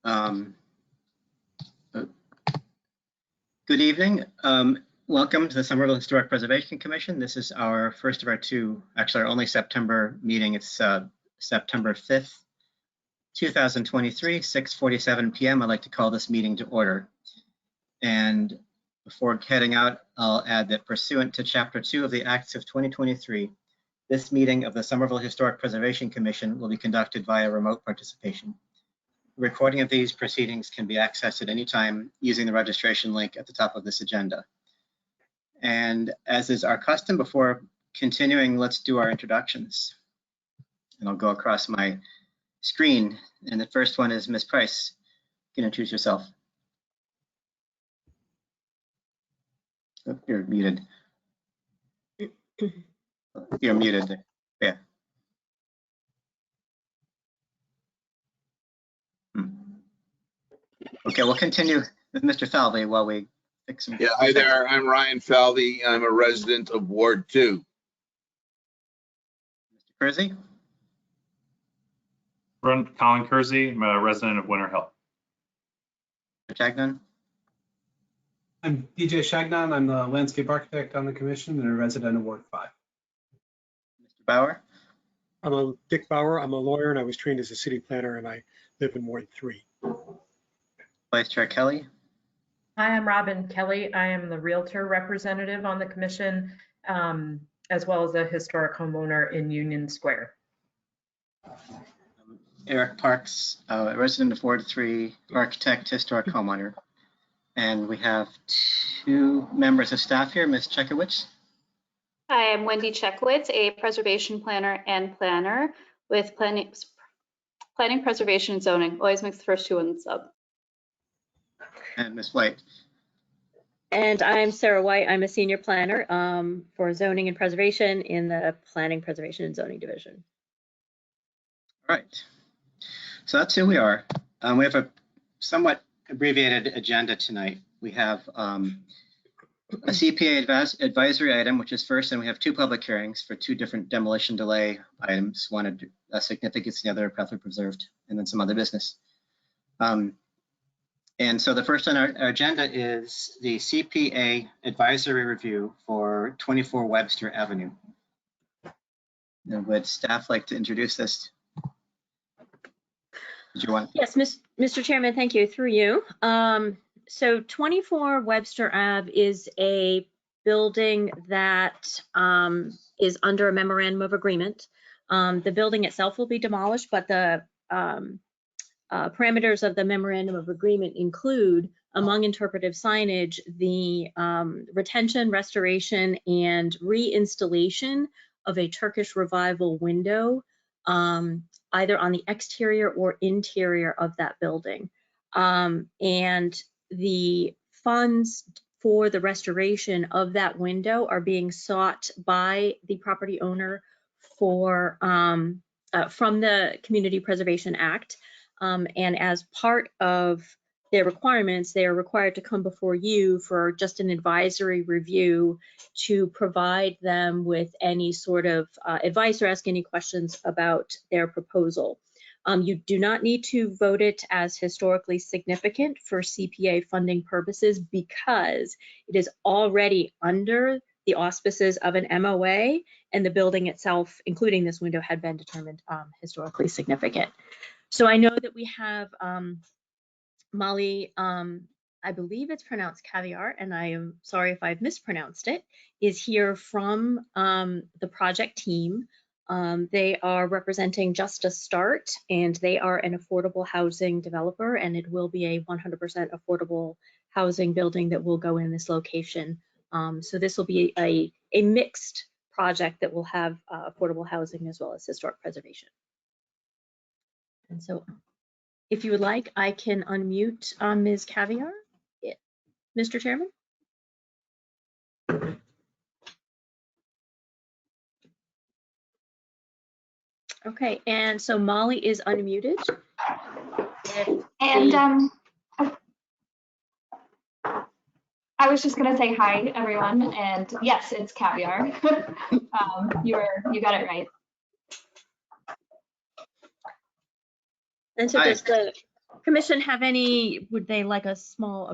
Good evening. Welcome to the Somerville Historic Preservation Commission. This is our first of our two, actually our only September meeting. It's September 5th, 2023, 6:47 p.m. I'd like to call this meeting to order. And before heading out, I'll add that pursuant to Chapter 2 of the Acts of 2023, this meeting of the Somerville Historic Preservation Commission will be conducted via remote participation. The recording of these proceedings can be accessed at any time using the registration link at the top of this agenda. And as is our custom, before continuing, let's do our introductions. And I'll go across my screen. And the first one is Ms. Price. You can introduce yourself. Oh, you're muted. You're muted. Yeah. Okay, we'll continue with Mr. Falvey while we fix some. Yeah, hi there. I'm Ryan Falvey. I'm a resident of Ward 2. Mr. Kersey? Colin Kersey. I'm a resident of Winter Hill. Mr. Chagnon? I'm DJ Chagnon. I'm the landscape architect on the commission and a resident of Ward 5. Mr. Bauer? I'm Dick Bauer. I'm a lawyer and I was trained as a city planner and I live in Ward 3. Vice Chair Kelly? Hi, I'm Robin Kelly. I am the Realtor representative on the commission, as well as a historic homeowner in Union Square. Eric Parks, a resident of Ward 3, architect, historic homeowner. And we have two members of staff here, Ms. Chekowicz. Hi, I'm Wendy Chekowicz, a preservation planner and planner with planning, preservation, and zoning. Always mix the first two in the sub. And Ms. White. And I'm Sarah White. I'm a senior planner for zoning and preservation in the Planning, Preservation, and Zoning Division. All right. So that's who we are. We have a somewhat abbreviated agenda tonight. We have a CPA advisory item, which is first, and we have two public hearings for two different demolition delay items, one of significance, the other pathway preserved, and then some other business. And so the first on our agenda is the CPA advisory review for 24 Webster Avenue. And would staff like to introduce this? Did you want? Yes, Mr. Chairman, thank you. Through you. So 24 Webster Ave is a building that is under a memorandum of agreement. The building itself will be demolished, but the parameters of the memorandum of agreement include, among interpretive signage, the retention, restoration, and reinstallation of a Turkish revival window, either on the exterior or interior of that building. And the funds for the restoration of that window are being sought by the property owner for from the Community Preservation Act. And as part of their requirements, they are required to come before you for just an advisory review to provide them with any sort of advice or ask any questions about their proposal. You do not need to vote it as historically significant for CPA funding purposes because it is already under the auspices of an MOA, and the building itself, including this window, had been determined historically significant. So I know that we have Molly, I believe it's pronounced Caviar, and I am sorry if I've mispronounced it, is here from the project team. They are representing Just a Start, and they are an affordable housing developer, and it will be a 100% affordable housing building that will go in this location. So this will be a mixed project that will have affordable housing as well as historic preservation. And so if you would like, I can unmute Ms. Caviar, Mr. Chairman. Okay, and so Molly is unmuted. And I was just going to say hi, everyone. And yes, it's Caviar. You got it right. And so does the commission have would they like a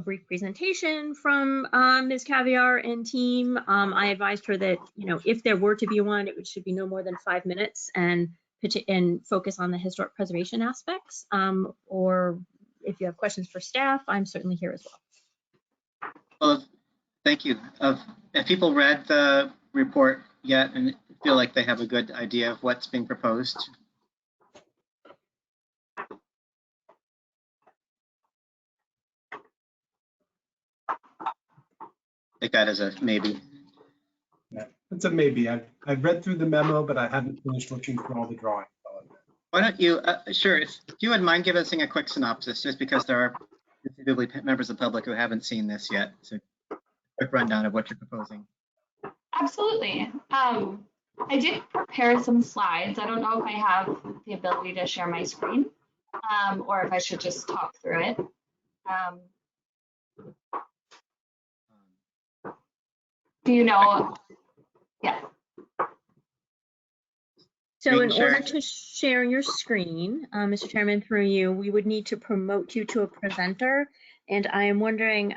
brief presentation from Ms. Caviar and team? I advised her that, if there were to be one, it should be no more than 5 minutes and focus on the historic preservation aspects. Or if you have questions for staff, I'm certainly here as well. Well, thank you. Have people read the report yet and feel like they have a good idea of what's being proposed? Take that as a maybe. Yeah, it's a maybe. I've read through the memo, but I haven't finished looking through all the drawings. Why don't you, sure, if you wouldn't mind giving us a quick synopsis, just because there are considerably members of the public who haven't seen this yet. So quick rundown of what you're proposing. Absolutely. I did prepare some slides. I don't know if I have the ability to share my screen or if I should just talk through it. Do you know? Yeah. So in Screen order share. to share your screen, Mr. Chairman, through you, we would need to promote you to a presenter. And I am wondering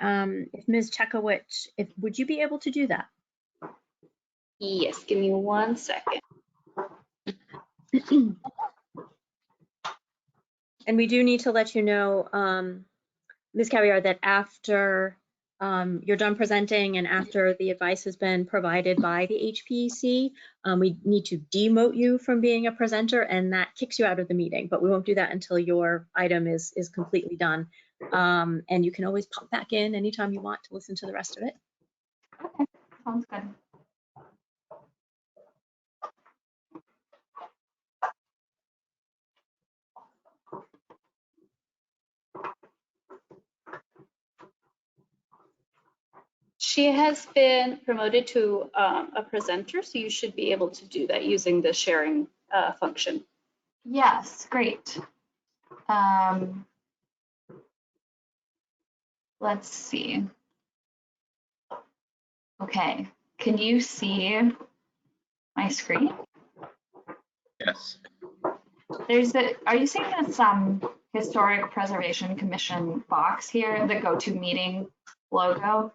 if Ms. Chekowicz, would you be able to do that? Yes, give me 1 second. And we do need to let you know, Ms. Caviar, that after you're done presenting and after the advice has been provided by the HPEC, we need to demote you from being a presenter, and that kicks you out of the meeting. But we won't do that until your item is completely done. And you can always pop back in anytime you want to listen to the rest of it. Okay, sounds good. She has been promoted to a presenter, so you should be able to do that using the sharing function. Yes, great. Let's see. Okay, can you see my screen? Yes. Are you seeing this Historic Preservation Commission box here, the GoToMeeting logo?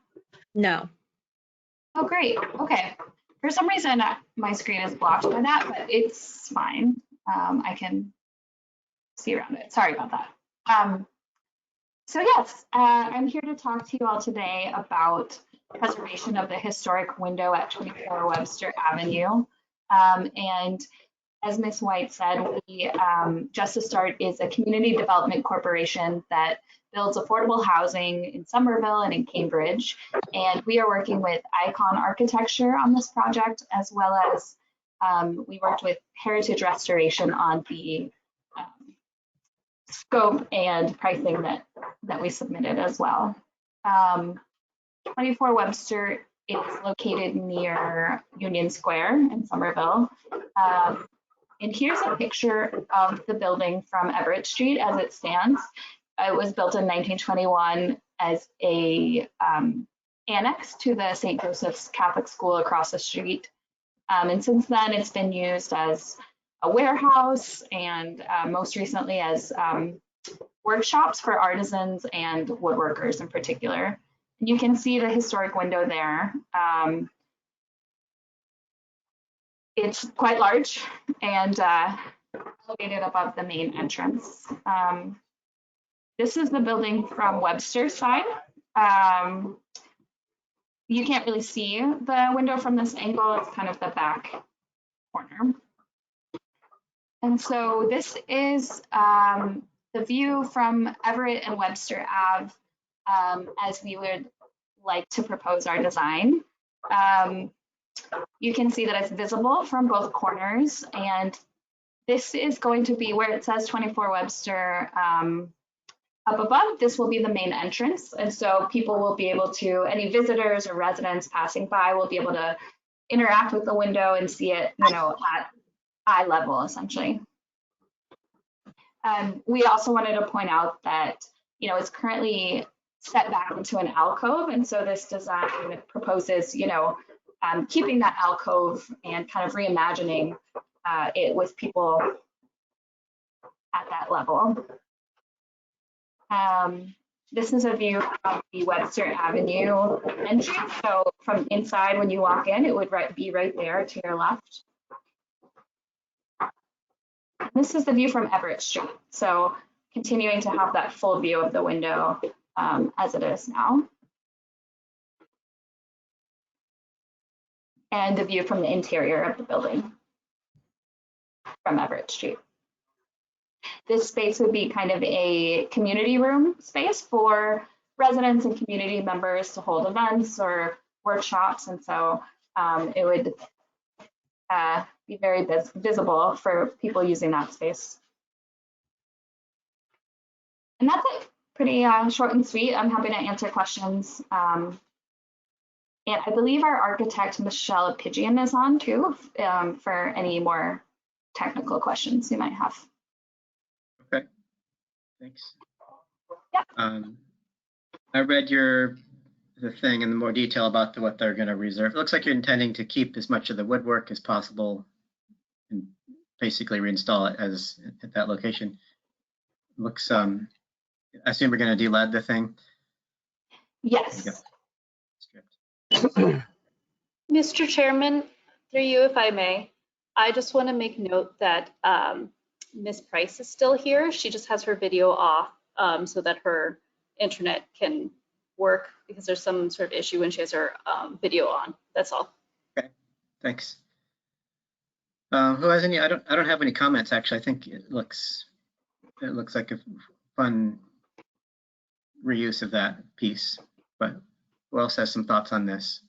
No. Oh, great. Okay. For some reason, my screen is blocked by that, but it's fine. I can see around it. Sorry about that. So yes, I'm here to talk to you all today about preservation of the historic window at 24 Webster Avenue. And as Ms. White said, Justice Start is a community development corporation that builds affordable housing in Somerville and in Cambridge. And we are working with Icon Architecture on this project, as well as we worked with Heritage Restoration on the scope and pricing that we submitted as well. 24 Webster is located near Union Square in Somerville. And here's a picture of the building from Everett Street as it stands. It was built in 1921 as a annex to the St. Joseph's Catholic School across the street. And since then, it's been used as a warehouse and most recently as workshops for artisans and woodworkers in particular. And you can see the historic window there. It's quite large and located above the main entrance. This is the building from Webster's side. You can't really see the window from this angle. It's kind of the back corner. And so this is the view from Everett and Webster Ave as we would like to propose our design. You can see that it's visible from both corners, and this is going to be where it says 24 Webster up above. This will be the main entrance, and so people will be able to, any visitors or residents passing by will be able to interact with the window and see it, at eye level, essentially. We also wanted to point out that, it's currently set back into an alcove, and so this design proposes, keeping that alcove and kind of reimagining it with people at that level. This is a view of the Webster Avenue entry. So from inside, when you walk in, it would be right there to your left. This is the view from Everett Street. So continuing to have that full view of the window as it is now. And the view from the interior of the building from Everett Street. This space would be kind of a community room space for residents and community members to hold events or workshops. And so it would be very visible for people using that space. And that's it. Pretty short and sweet. I'm happy to answer questions. And I believe our architect, Michelle Pidgeon, is on too, for any more technical questions you might have. Okay, thanks. Yep. I read the thing in more detail about what they're going to reserve. It looks like you're intending to keep as much of the woodwork as possible and basically reinstall it at that location. Looks, I assume we're going to de-lead the thing. Yes. Mr. Chairman, through you, if I may, I just want to make note that Ms. Price is still here. She just has her video off so that her internet can work because there's some sort of issue when she has her video on. That's all. Okay, thanks. Who has any? I don't have any comments actually. I think it looks like a fun reuse of that piece, but who else has some thoughts on this?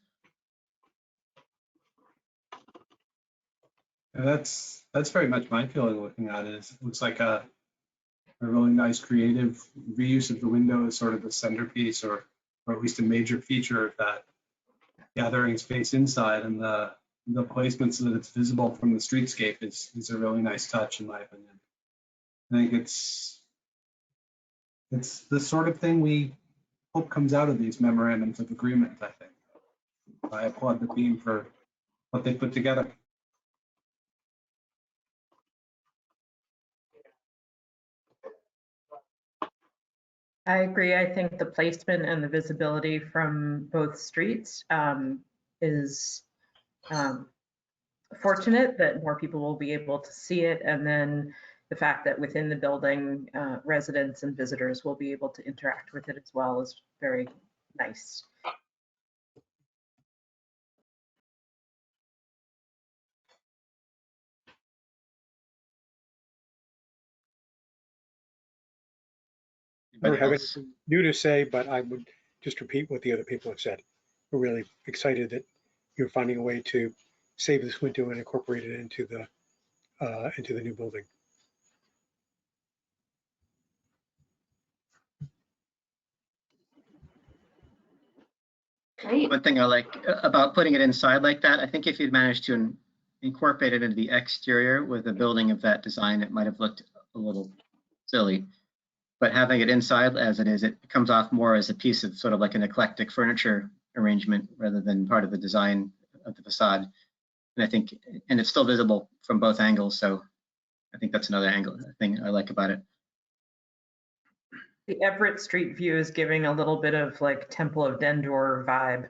That's very much my feeling looking at it. It looks like a really nice creative reuse of the window as sort of the centerpiece or at least a major feature of that gathering space inside, and the placement so that it's visible from the streetscape is a really nice touch in my opinion. I think it's the sort of thing we hope comes out of these memorandums of agreement, I think. I applaud the team for what they put together. I agree. I think the placement and the visibility from both streets is fortunate that more people will be able to see it. And then the fact that within the building, residents and visitors will be able to interact with it as well is very nice. I don't have anything new to say, but I would just repeat what the other people have said. We're really excited that you're finding a way to save this window and incorporate it into the new building. Great. One thing I like about putting it inside like that, I think if you'd managed to incorporate it into the exterior with a building of that design, it might have looked a little silly. But having it inside as it is, it comes off more as a piece of sort of like an eclectic furniture arrangement rather than part of the design of the facade. And I think, and it's still visible from both angles. So I think that's another thing I like about it. The Everett Street view is giving a little bit of like Temple of Dendor vibe.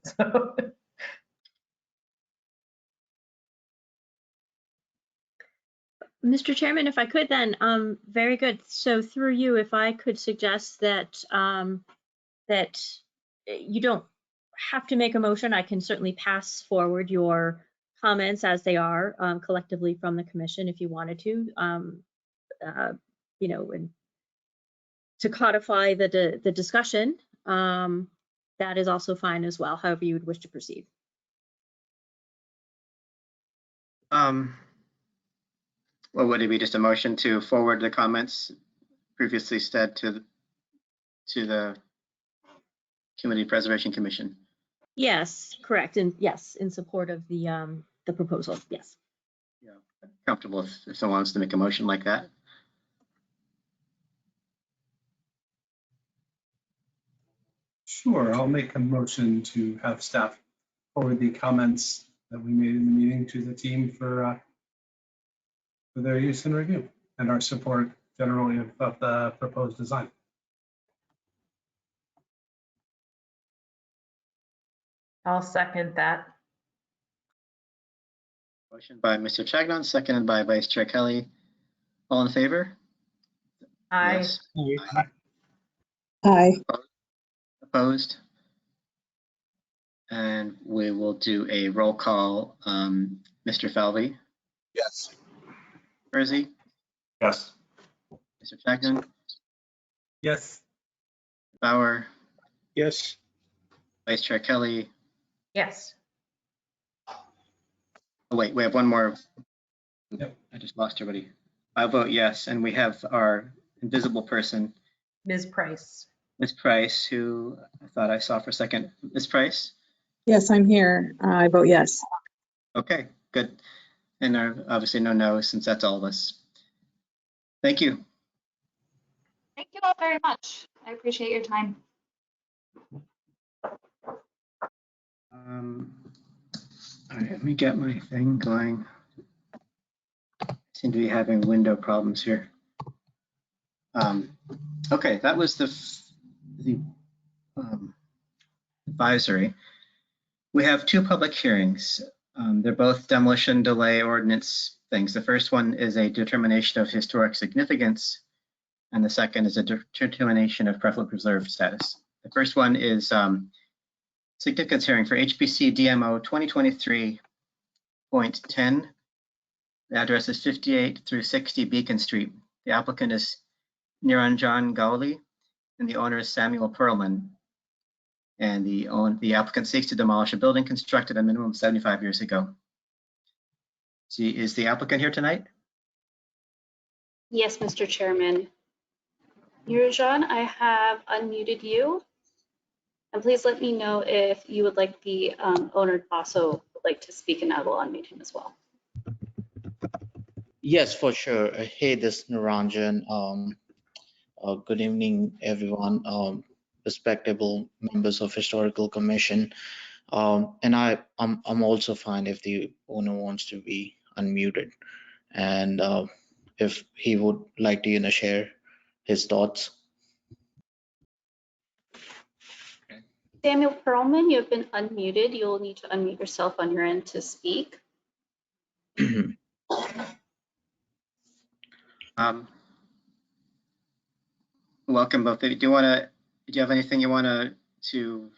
So. Mr. Chairman, if I could then, very good. So through you, if I could suggest that that you don't have to make a motion, I can certainly pass forward your comments as they are collectively from the commission if you wanted to, you know, and to codify the discussion, that is also fine as well, however you would wish to proceed. Well, would it be just a motion to forward the comments previously said to the Community Preservation Commission? Yes, correct, and yes, in support of the proposal. Yes. Yeah, I'm comfortable if someone wants to make a motion like that. Sure, I'll make a motion to have staff forward the comments that we made in the meeting to the team for their use and review and our support generally of the proposed design. I'll second that. Motion by Mr. Chagnon, seconded by Vice Chair Kelly. All in favor? Aye. Yes. Aye. Opposed? And we will do a roll call. Mr. Falvey, Yes. Kersey, Yes. Mr. Chagnon, Yes. Bauer, Yes. Vice Chair Kelly. Yes. Oh, wait, we have one more. Yep. I just lost everybody. I vote yes, and we have our invisible person, Ms. Price. Ms. Price, who I thought I saw for a second. Ms. Price? Yes, I'm here. I vote yes. Okay, good. And there are obviously no no's, since that's all of us. Thank you. Thank you all very much. I appreciate your time. All right, let me get my thing going. Seem to be having window problems here. Okay, that was the advisory. We have two public hearings. They're both demolition delay ordinance things. The first one is a determination of historic significance, and the second is a determination of preferably preserved status. The first one is significance hearing for HPC DMO 2023.10. The address is 58 through 60 Beacon Street. The applicant is Niranjan Gauli, and the owner is Samuel Perlman. And the applicant seeks to demolish a building constructed a minimum of 75 years ago. Is the applicant here tonight? Yes, Mr. Chairman. Niranjan, I have unmuted you. And please let me know if you would like the owner to also like to speak, and I will unmute him as well. Yes, for sure. Hey, this is Niranjan. Good evening, everyone. Respectable members of Historical Commission. And I'm also fine if the owner wants to be unmuted, and if he would like to share his thoughts. Samuel Perlman, you have been unmuted. You'll need to unmute yourself on your end to speak. Welcome both. Do you have anything you want to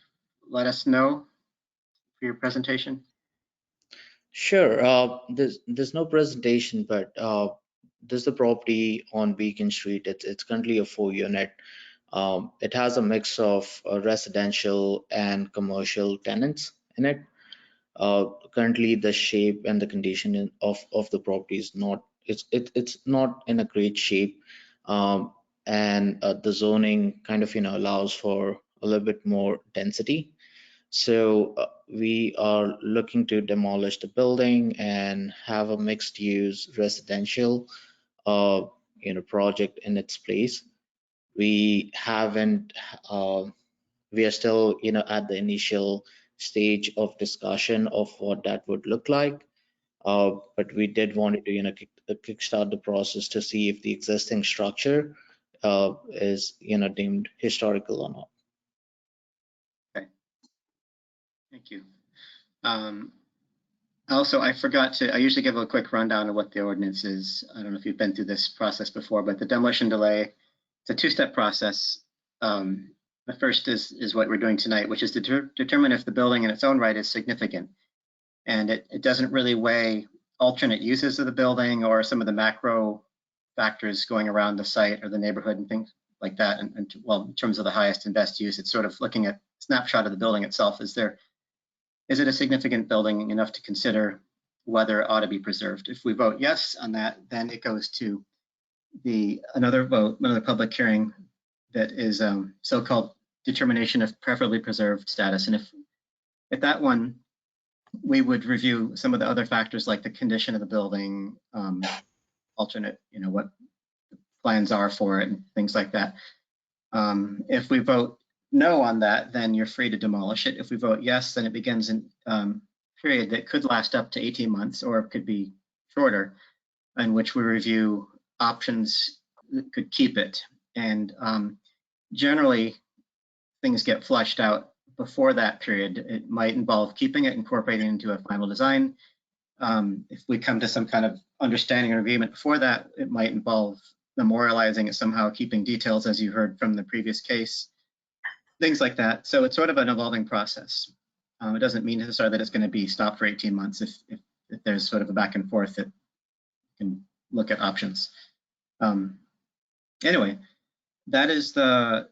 let us know for your presentation? Sure. There's no presentation, but this is the property on Beacon Street. It's currently a 4-unit. It has a mix of residential and commercial tenants in it. Currently, the shape and the condition of the property is not it's not in a great shape, and the zoning kind of allows for a little bit more density. So we are looking to demolish the building and have a mixed-use residential project in its place. We haven't we are still at the initial stage of discussion of what that would look like, but we did want to kickstart the process to see if the existing structure is deemed historical or not. Okay, thank you. Also, I usually give a quick rundown of what the ordinance is. I don't know if you've been through this process before, but the demolition delay, it's a two-step process. The first is what we're doing tonight, which is to determine if the building in its own right is significant. And it doesn't really weigh alternate uses of the building or some of the macro factors going around the site or the neighborhood and things like that. And well, in terms of the highest and best use, it's sort of looking at a snapshot of the building itself. Is it a significant building enough to consider whether it ought to be preserved? If we vote yes on that, then it goes to another public hearing that is so-called determination of preferably preserved status. And if that one, we would review some of the other factors like the condition of the building, alternate, what the plans are for it and things like that. If we vote no on that, then you're free to demolish it. If we vote yes, then it begins a period that could last up to 18 months or it could be shorter, in which we review options could keep it. And generally, things get flushed out before that period. It might involve keeping it, incorporating it into a final design. If we come to some kind of understanding or agreement before that, it might involve memorializing it somehow, keeping details, as you heard from the previous case, things like that. So it's sort of an evolving process. It doesn't mean necessarily that it's going to be stopped for 18 months. If there's sort of a back and forth, that can look at options. Anyway, that is the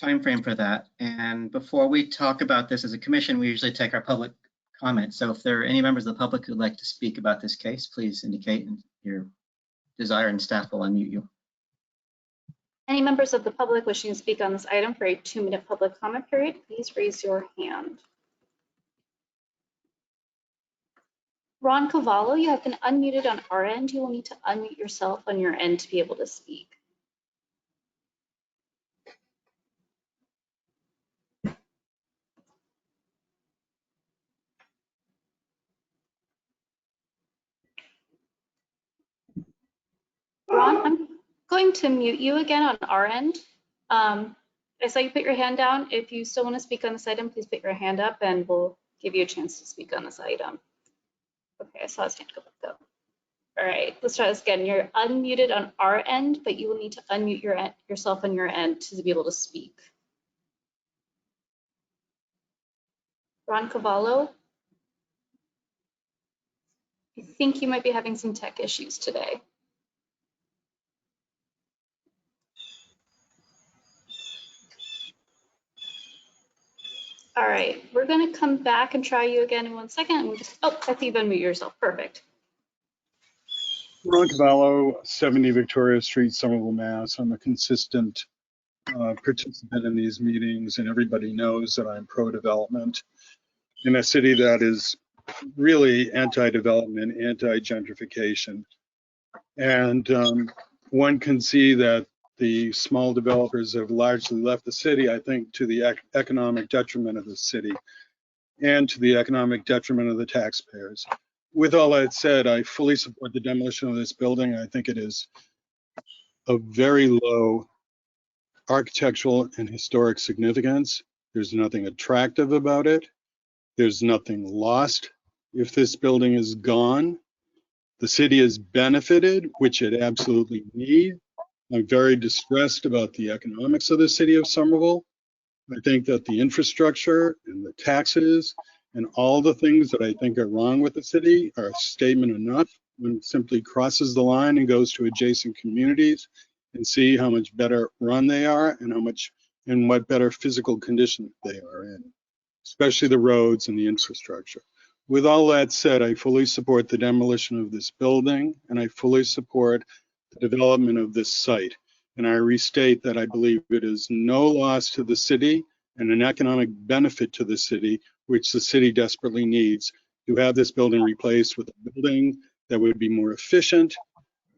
time frame for that. And before we talk about this as a commission, we usually take our public comment. So if there are any members of the public who'd like to speak about this case, please indicate your desire and staff will unmute you. Any members of the public wishing to speak on this item for a 2-minute public comment period, please raise your hand. Ron Cavallo, you have been unmuted on our end. You will need to unmute yourself on your end to be able to speak. Ron, I'm going to mute you again on our end. I saw you put your hand down. If you still want to speak on this item, please put your hand up and we'll give you a chance to speak on this item. Okay, I saw his hand go up. All right, let's try this again. You're unmuted on our end, but you will need to unmute yourself on your end to be able to speak. Ron Cavallo, I think you might be having some tech issues today. All right, we're going to come back and try you again in 1 second. Oh, I think you've unmuted yourself. Perfect. Ron Cavallo, 70 Victoria Street, Somerville, Mass. I'm a consistent participant in these meetings, and everybody knows that I'm pro-development in a city that is really anti-development, anti-gentrification. And one can see that the small developers have largely left the city, I think, to the economic detriment of the city and to the economic detriment of the taxpayers. With all that said, I fully support the demolition of this building. I think it is of very low architectural and historic significance. There's nothing attractive about it. There's nothing lost if this building is gone. The city has benefited, which it absolutely needs. I'm very distressed about the economics of the city of Somerville. I think that the infrastructure and the taxes and all the things that I think are wrong with the city are a statement enough when it simply crosses the line and goes to adjacent communities and see how much better run they are and how much and what better physical condition they are in, especially the roads and the infrastructure. With all that said, I fully support the demolition of this building and I fully support the development of this site. And I restate that I believe it is no loss to the city and an economic benefit to the city, which the city desperately needs to have this building replaced with a building that would be more efficient,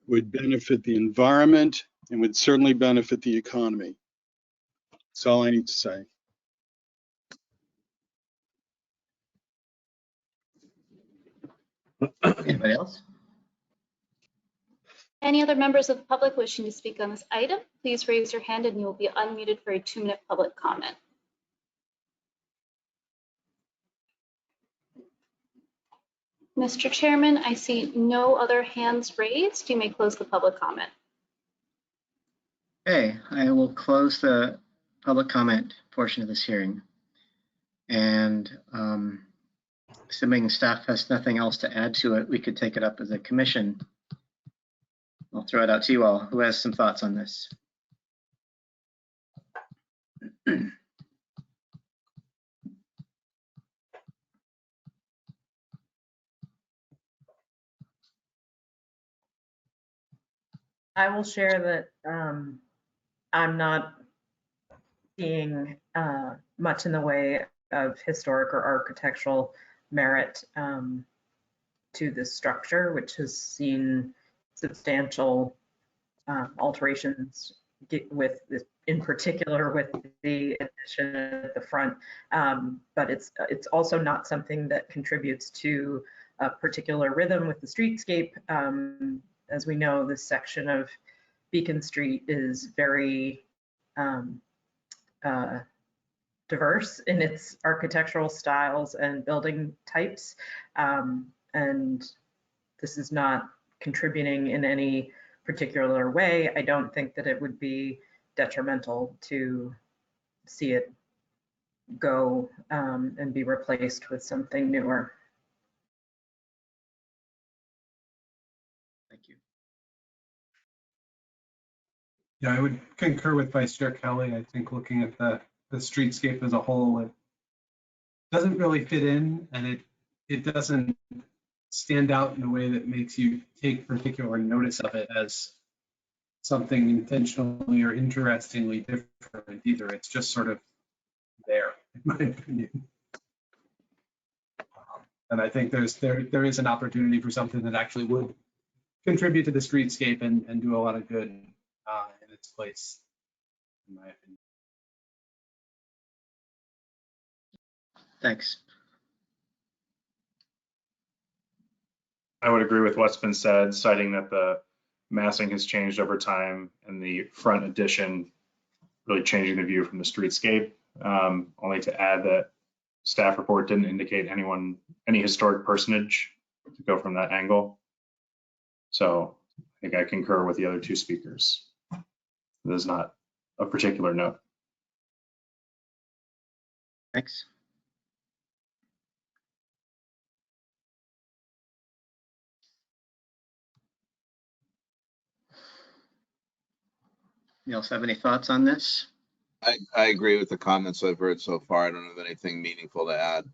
would benefit the environment, and would certainly benefit the economy. That's all I need to say. Anybody else? Any other members of the public wishing to speak on this item, please raise your hand and you will be unmuted for a 2-minute public comment. Mr. Chairman, I see no other hands raised. You may close the public comment. Okay, I will close the public comment portion of this hearing. And assuming staff has nothing else to add to it, we could take it up as a commission. I'll throw it out to you all. Who has some thoughts on this? I will share that I'm not seeing much in the way of historic or architectural merit to this structure, which has seen substantial alterations with this, in particular with the addition at the front. But it's also not something that contributes to a particular rhythm with the streetscape. As we know, this section of Beacon Street is very diverse in its architectural styles and building types. And this is not contributing in any particular way. I don't think that it would be detrimental to see it go and be replaced with something newer. Thank you. Yeah, I would concur with Vice Chair Kelly. I think looking at the streetscape as a whole, it doesn't really fit in, and it doesn't stand out in a way that makes you take particular notice of it as something intentionally or interestingly different either. It's just sort of there, in my opinion. And I think there is an opportunity for something that actually would contribute to the streetscape and do a lot of good in its place, in my opinion. Thanks. I would agree with what's been said, citing that the massing has changed over time and the front addition really changing the view from the streetscape. Only to add that staff report didn't indicate any historic personage to go from that angle. So I think I concur with the other two speakers. There's not a particular note. Thanks. You else have any thoughts on this? I agree with the comments I've heard so far. I don't have anything meaningful to add.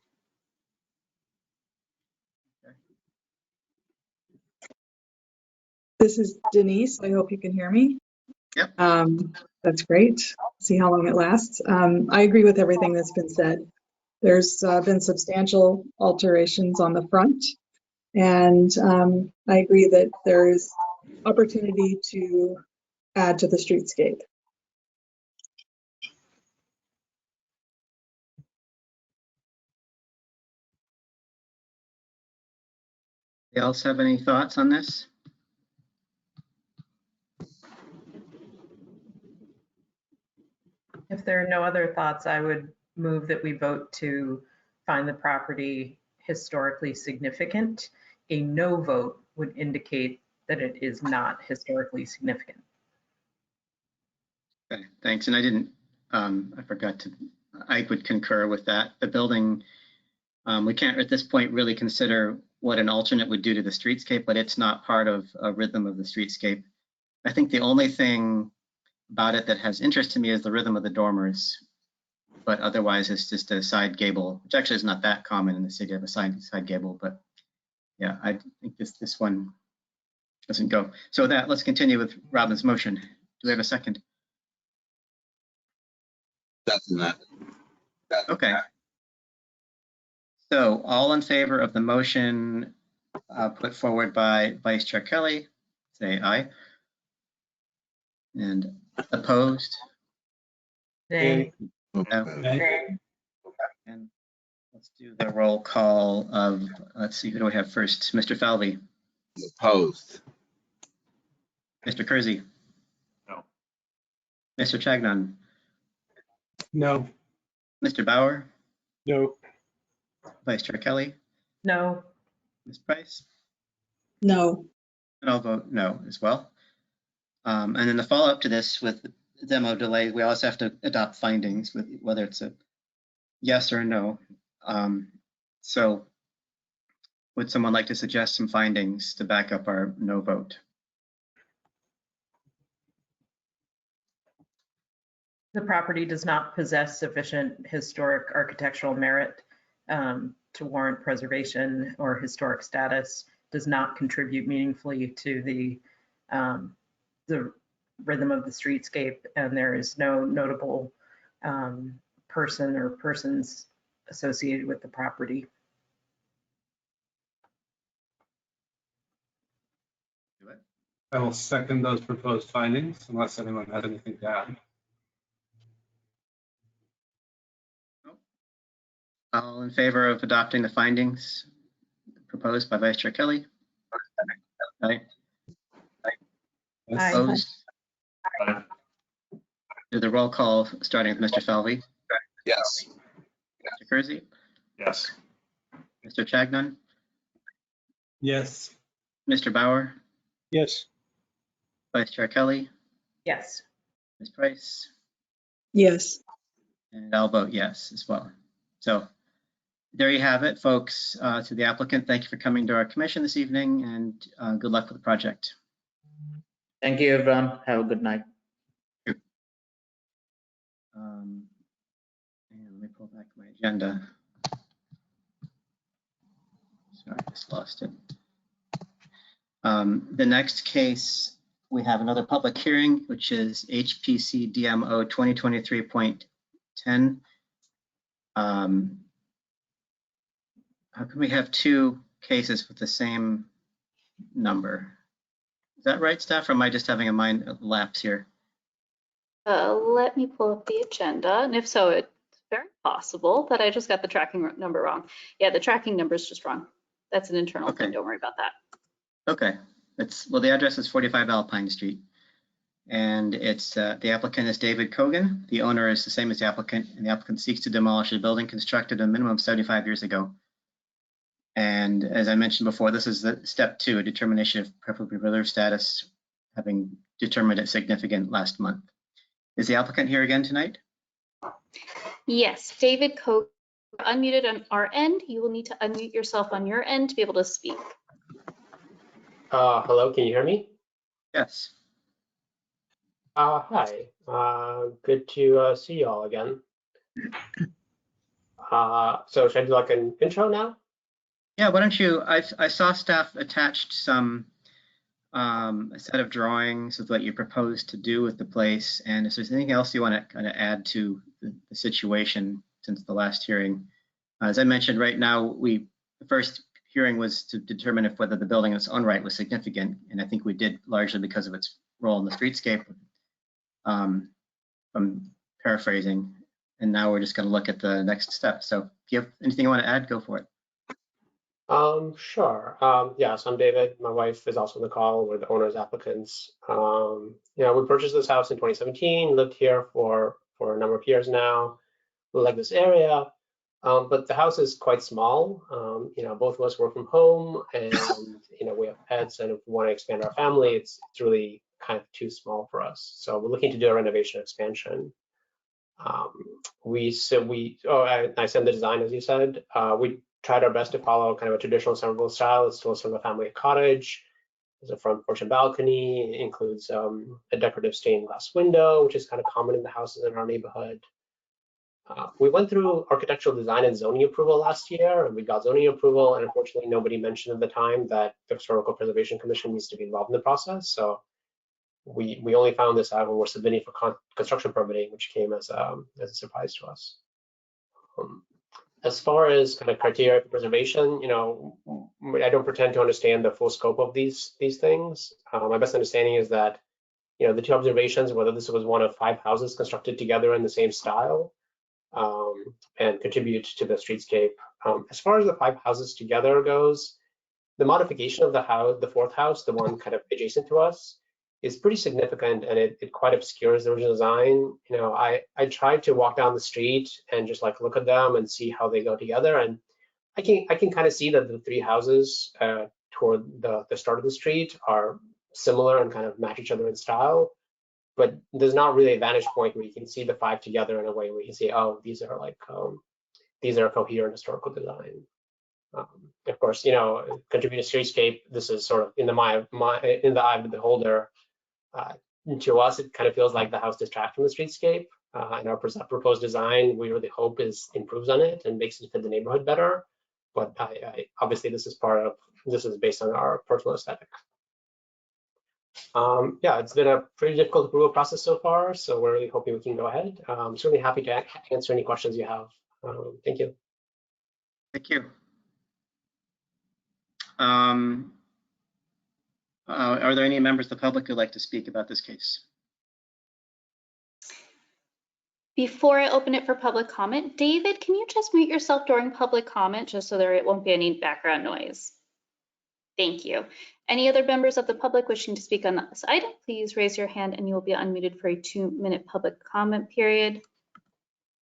This is Denise. I hope you can hear me. Yep. That's great. See how long it lasts. I agree with everything that's been said. There's been substantial alterations on the front, and I agree that there is opportunity to add to the streetscape. You else have any thoughts on this? If there are no other thoughts, I would move that we vote to find the property historically significant. A no vote would indicate that it is not historically significant. Okay, thanks. And I forgot to, I would concur with that. The building, we can't at this point really consider what an alternate would do to the streetscape, but it's not part of a rhythm of the streetscape. I think the only thing about it that has interest to me is the rhythm of the dormers, but otherwise it's just a side gable, which actually is not that common in the city of a side gable, but yeah, I think this one doesn't go. So with that, let's continue with Robin's motion. Do we have a second? That's that. Okay. So all in favor of the motion put forward by Vice Chair Kelly, say aye. And opposed? Nay. No. Okay. And let's do the roll call of, let's see, who do we have first? Mr. Falvey, Opposed. Mr. Kersey. No. Mr. Chagnon, No. Mr. Bauer, No. Vice Chair Kelly, No. Ms. Price, No. and I'll vote no as well. And then the follow-up to this with demo delay, we also have to adopt findings with whether it's a yes or no. So would someone like to suggest some findings to back up our no vote? The property does not possess sufficient historic architectural merit to warrant preservation or historic status, does not contribute meaningfully to the rhythm of the streetscape, and there is no notable person or persons associated with the property. I will second those proposed findings unless anyone has anything to add. All in favor of adopting the findings proposed by Vice Chair Kelly? Aye. Aye. Opposed? do the roll call, starting with Mr. Falvey, Yes. Mr. Kersey, Yes. Mr. Chagnon, Yes. Mr. Bauer, Yes. Vice Chair Kelly, Yes. Ms. Price, Yes. and I'll vote yes as well. So there you have it, folks. To the applicant, thank you for coming to our commission this evening, and good luck with the project. Thank you, everyone. Have a good night. And let me pull back my agenda. Sorry, I just lost it. The next case, we have another public hearing, which is HPC DMO 2023.10. How can we have two cases with the same number? Is that right, staff, or am I just having a mind lapse here? Let me pull up the agenda, and if so, it's very possible that I just got the tracking number wrong. Yeah, the tracking number is just wrong. That's an internal thing, don't worry about that. Okay, well, the address is 45 Alpine Street, and it's the applicant is David Kogan. The owner is the same as the applicant, and the applicant seeks to demolish a building constructed a minimum of 75 years ago. And as I mentioned before, this is the step 2, a determination of preferably preserved status, having determined it significant last month. Is the applicant here again tonight? Yes, David Koch, unmuted on our end. You will need to unmute yourself on your end to be able to speak. Hello, can you hear me? Yes. Hi, good to see you all again. So should I do like an intro now? Yeah, why don't you, I saw staff attached some, a set of drawings of what you propose to do with the place. And if there's anything else you want to kind of add to the situation since the last hearing. As I mentioned, right now, the first hearing was to determine if whether the building in its own right was significant. And I think we did largely because of its role in the streetscape, from paraphrasing. And now we're just going to look at the next step. So if you have anything you want to add, go for it. Sure. Yeah, so I'm David. My wife is also on the call. We're the owners applicants. We purchased this house in 2017, lived here for a number of years now. We like this area, but the house is quite small. Both of us work from home, and we have pets, and if we want to expand our family, it's really kind of too small for us. So we're looking to do a renovation expansion. I sent the design, as you said. We tried our best to follow kind of a traditional Somerville style. It's still sort of a family cottage. There's a front porch and balcony. It includes a decorative stained glass window, which is kind of common in the houses in our neighborhood. We went through architectural design and zoning approval last year, and we got zoning approval. And unfortunately, nobody mentioned at the time that the Historical Preservation Commission needs to be involved in the process. So we only found this out when we're submitting for construction permitting, which came as a surprise to us. As far as kind of criteria for preservation, I don't pretend to understand the full scope of these things. My best understanding is that, the two observations, whether this was one of 5 houses constructed together in the same style, and contribute to the streetscape. As far as the 5 houses together goes, the modification of the house, the 4th house, the one kind of adjacent to us, is pretty significant, and it quite obscures the original design. I tried to walk down the street and just like look at them and see how they go together, and I can kind of see that the 3 houses toward the start of the street are similar and kind of match each other in style, but there's not really a vantage point where you can see the 5 together in a way where you see, oh, these are a coherent historical design. Of course, contributing to streetscape, this is sort of in the eye of the beholder. To us, it kind of feels like the house distracts from the streetscape, and our proposed design, we really hope improves on it and makes it fit the neighborhood better. But obviously, this is based on our personal aesthetic. It's been a pretty difficult approval process so far, so we're really hoping we can go ahead. I'm certainly happy to answer any questions you have. Thank you. Thank you. Are there any members of the public who'd like to speak about this case? Before I open it for public comment, David, can you just mute yourself during public comment just so there won't be any background noise? Thank you. Any other members of the public wishing to speak on this item, please raise your hand and you will be unmuted for a 2-minute public comment period.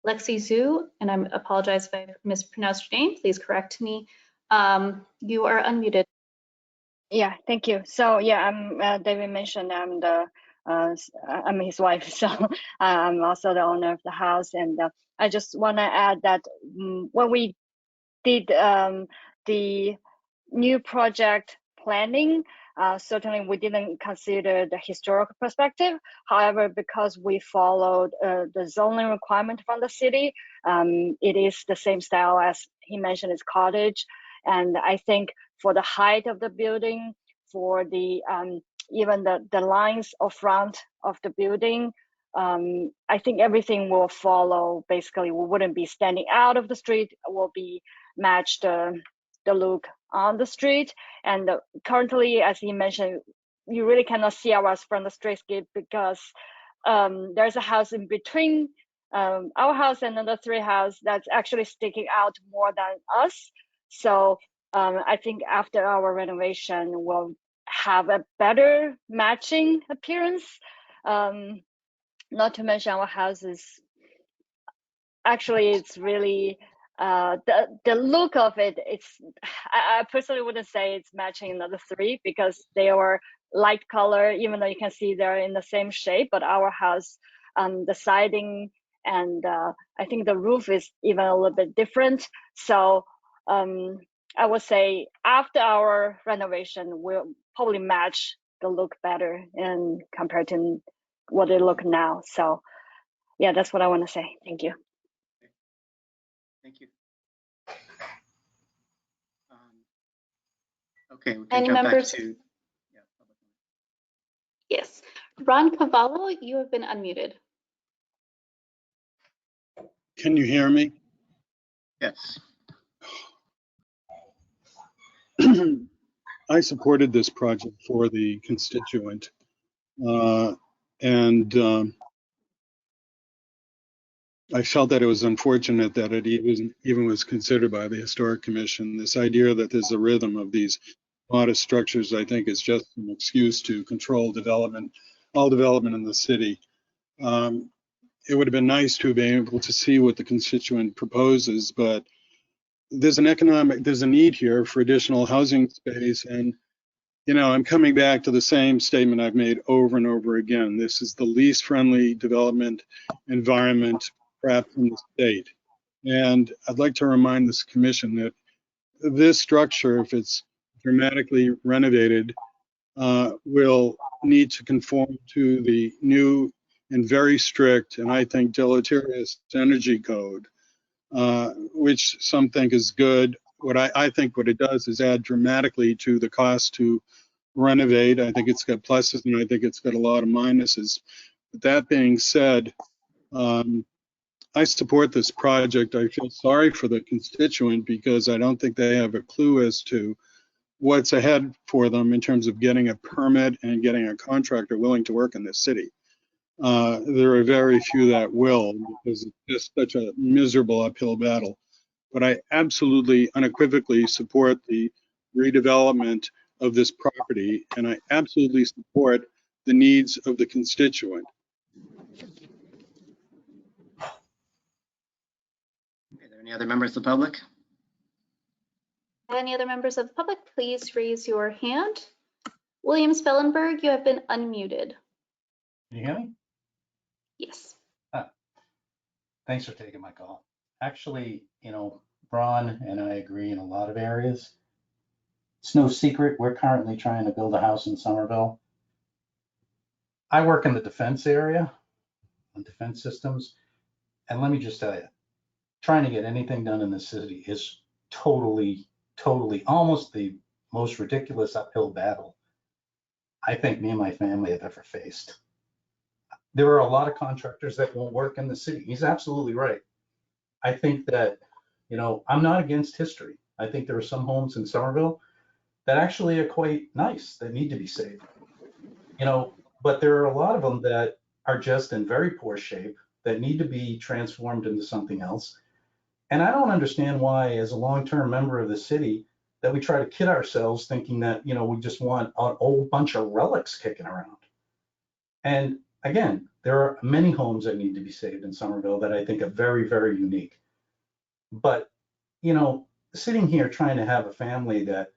Lexi Zhu, and I apologize if I mispronounced your name, please correct me. You are unmuted. Yeah, thank you. So yeah, David mentioned I'm his wife, so I'm also the owner of the house, and I just want to add that when we did the new project planning, certainly we didn't consider the historical perspective. However, because we followed the zoning requirement from the city, it is the same style as he mentioned, it's cottage. And I think for the height of the building, for the even the lines of front of the building, I think everything will follow. Basically, we wouldn't be standing out of the street. Will be match the look on the street. And currently, as he mentioned, you really cannot see us from the streetscape because there's a house in between our house and another 3 houses that's actually sticking out more than us. So I think after our renovation, we'll have a better matching appearance. Not to mention our house is actually, it's really the look of it. I personally wouldn't say it's matching another 3 because they are light color, even though you can see they're in the same shape. But our house, the siding and I think the roof is even a little bit different. So I would say after our renovation, we'll probably match the look better and compared to what they look now. So yeah, that's what I want to say. Thank you. Thank you. Okay, we can Any jump members? back to. Yeah, public. Yes. Ron Cavallo, you have been unmuted. Can you hear me? Yes. I supported this project for the constituent, and I felt that it was unfortunate that it even was considered by the Historic Commission. This idea that there's a rhythm of these modest structures, I think, is just an excuse to control development, all development in the city. It would have been nice to have been able to see what the constituent proposes, but there's a need here for additional housing space. And, you know, I'm coming back to the same statement I've made over and over again. This is the least friendly development environment, perhaps in the state. And I'd like to remind this commission that this structure, if it's dramatically renovated, will need to conform to the new and very strict, and I think deleterious, energy code, which some think is good. What I think what it does is add dramatically to the cost to renovate. I think it's got pluses and I think it's got a lot of minuses. But that being said, I support this project. I feel sorry for the constituent because I don't think they have a clue as to what's ahead for them in terms of getting a permit and getting a contractor willing to work in this city. There are very few that will because it's just such a miserable uphill battle. But I absolutely unequivocally support the redevelopment of this property, and I absolutely support the needs of the constituent. Are there any other members of the public? Any other members of the public, please raise your hand. William Spellenberg, you have been unmuted. Can you hear me? Yes. Thanks for taking my call. Actually, you know, Ron and I agree in a lot of areas. It's no secret we're currently trying to build a house in Somerville. I work in the defense area, on defense systems, and let me just tell you, trying to get anything done in this city is totally almost the most ridiculous uphill battle I think me and my family have ever faced. There are a lot of contractors that won't work in the city. He's absolutely right. I think that, you know, I'm not against history. I think there are some homes in Somerville that actually are quite nice that need to be saved. You know, but there are a lot of them that are just in very poor shape that need to be transformed into something else. And I don't understand why, as a long-term member of the city, that we try to kid ourselves thinking that, we just want an old bunch of relics kicking around. And again, there are many homes that need to be saved in Somerville that I think are very, very unique. But, sitting here trying to have a family that,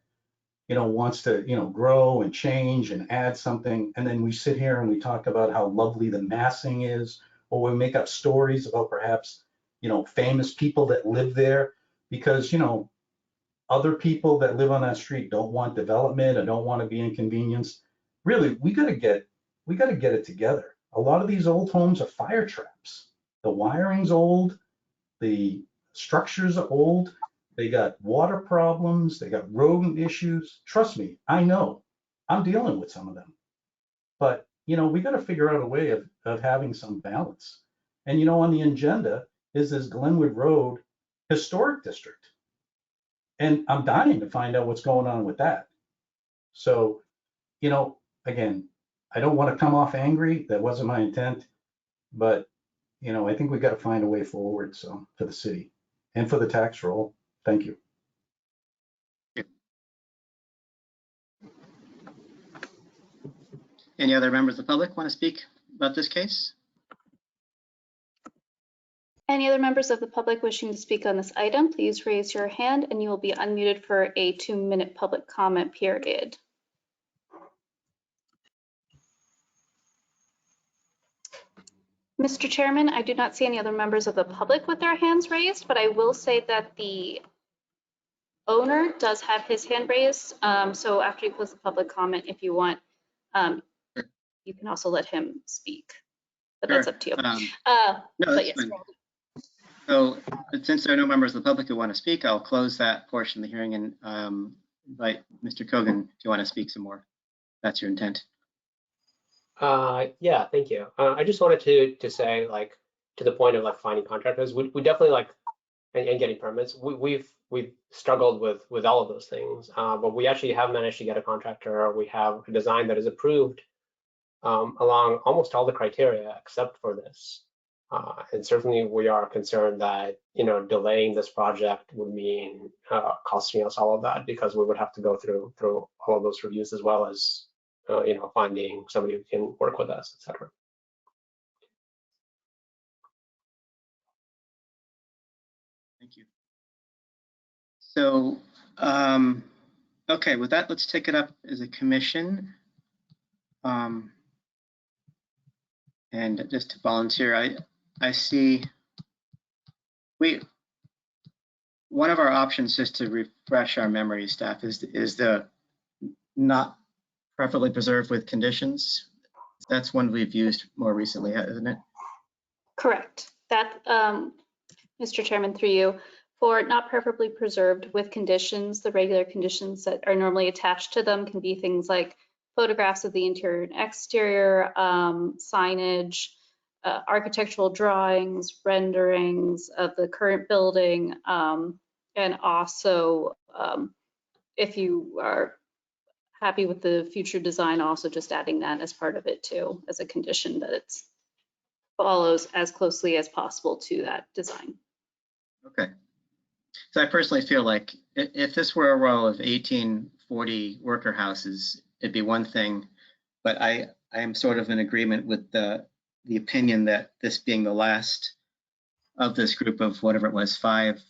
wants to, grow and change and add something, and then we sit here and we talk about how lovely the massing is, or we make up stories about perhaps, famous people that live there, because, other people that live on that street don't want development or don't want to be inconvenienced. Really, we got to get it together. A lot of these old homes are fire traps. The wiring's old, the structures are old, they got water problems, they got rodent issues. Trust me, I know. I'm dealing with some of them. But, we got to figure out a way of having some balance. And, on the agenda is this Glenwood Road Historic District. And I'm dying to find out what's going on with that. So, again, I don't want to come off angry. That wasn't my intent. But, I think we got to find a way forward for the city and for the tax roll. Thank you. Any other members of the public want to speak about this case? Any other members of the public wishing to speak on this item, please raise your hand and you will be unmuted for a 2-minute public comment period. Mr. Chairman, I do not see any other members of the public with their hands raised, but I will say that the owner does have his hand raised. So after you close the public comment, if you want, you can also let him speak, but that's up to you. No, but yes. So since there are no members of the public who want to speak, I'll close that portion of the hearing and invite Mr. Kogan if you want to speak some more. That's your intent. Yeah, thank you. I just wanted to say, to the point of finding contractors, we definitely and getting permits. We've struggled with all of those things, but we actually have managed to get a contractor. We have a design that is approved along almost all the criteria except for this. And certainly we are concerned that, delaying this project would mean costing us all of that, because we would have to go through all of those reviews, as well as, finding somebody who can work with us, et cetera. Thank you. So, okay, with that, let's take it up as a commission. And just to volunteer, I see one of our options, just to refresh our memory, staff, is the not preferably preserved with conditions. That's one we've used more recently, isn't it? Correct. That, Mr. Chairman, through you, for not preferably preserved with conditions, the regular conditions that are normally attached to them can be things like photographs of the interior and exterior, signage, architectural drawings, renderings of the current building, and also if you are happy with the future design, also just adding that as part of it too, as a condition that it follows as closely as possible to that design. Okay. So I personally feel like if this were a row of 1840 worker houses, it'd be one thing, but I am sort of in agreement with the opinion that this being the last of this group of whatever it was, 5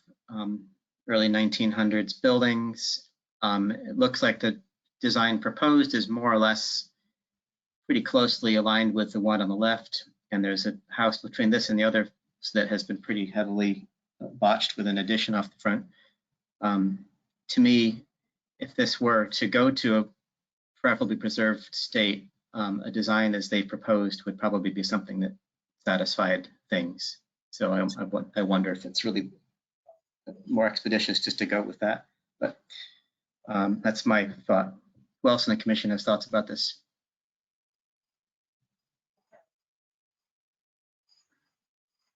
early 1900s buildings, it looks like the design proposed is more or less pretty closely aligned with the one on the left, and there's a house between this and the other that has been pretty heavily botched with an addition off the front. To me, if this were to go to a preferably preserved state, a design as they proposed would probably be something that satisfied things. So I wonder if it's really more expeditious just to go with that. But that's my thought. Who else in the commission has thoughts about this?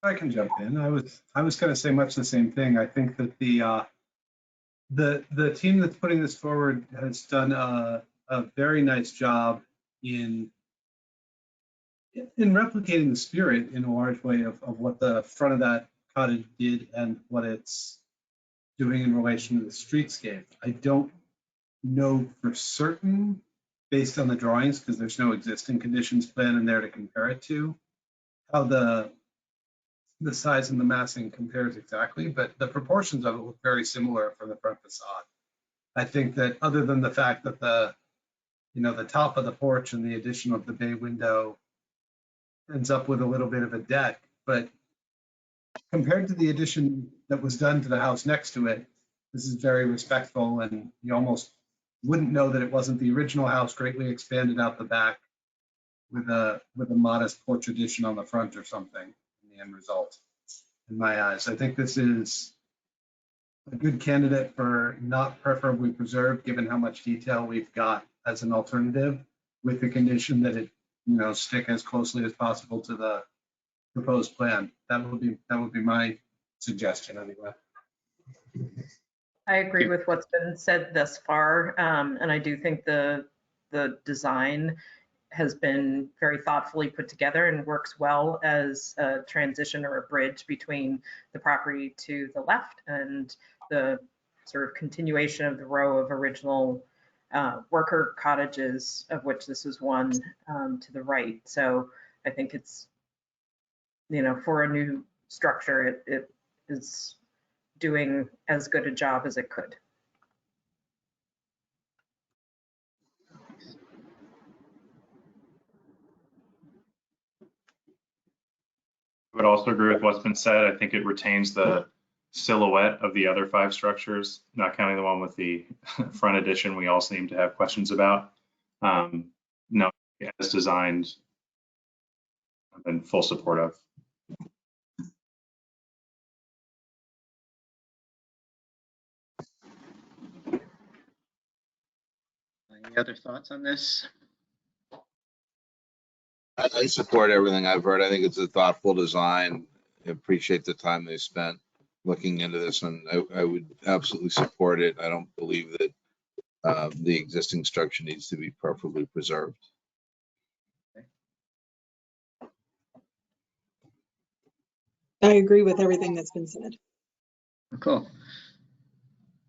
I can jump in. I was going to say much the same thing. I think that the team that's putting this forward has done a very nice job in replicating the spirit in a large way of what the front of that cottage did and what its doing in relation to the streetscape. I don't know for certain, based on the drawings, because there's no existing conditions plan in there to compare it to, how the size and the massing compares exactly, but the proportions of it look very similar from the front facade. I think that other than the fact that the top of the porch and the addition of the bay window ends up with a little bit of a deck, but compared to the addition that was done to the house next to it, this is very respectful, and you almost wouldn't know that it wasn't the original house greatly expanded out the back with a modest porch addition on the front or something in the end result, in my eyes. I think this is a good candidate for not preferably preserved, given how much detail we've got as an alternative, with the condition that it, stick as closely as possible to the proposed plan. That would be my suggestion anyway. I agree with what's been said thus far, and I do think the design has been very thoughtfully put together and works well as a transition or a bridge between the property to the left and the sort of continuation of the row of original worker cottages, of which this is one, to the right. So I think it's, for a new structure, it is doing as good a job as it could. I would also agree with what's been said. I think it retains the silhouette of the other 5 structures, not counting the one with the front addition we all seem to have questions about. No, as designed, I'm in full support of. Any other thoughts on this? I support everything I've heard. I think it's a thoughtful design. I appreciate the time they spent looking into this, and I would absolutely support it. I don't believe that the existing structure needs to be perfectly preserved. I agree with everything that's been said. Cool.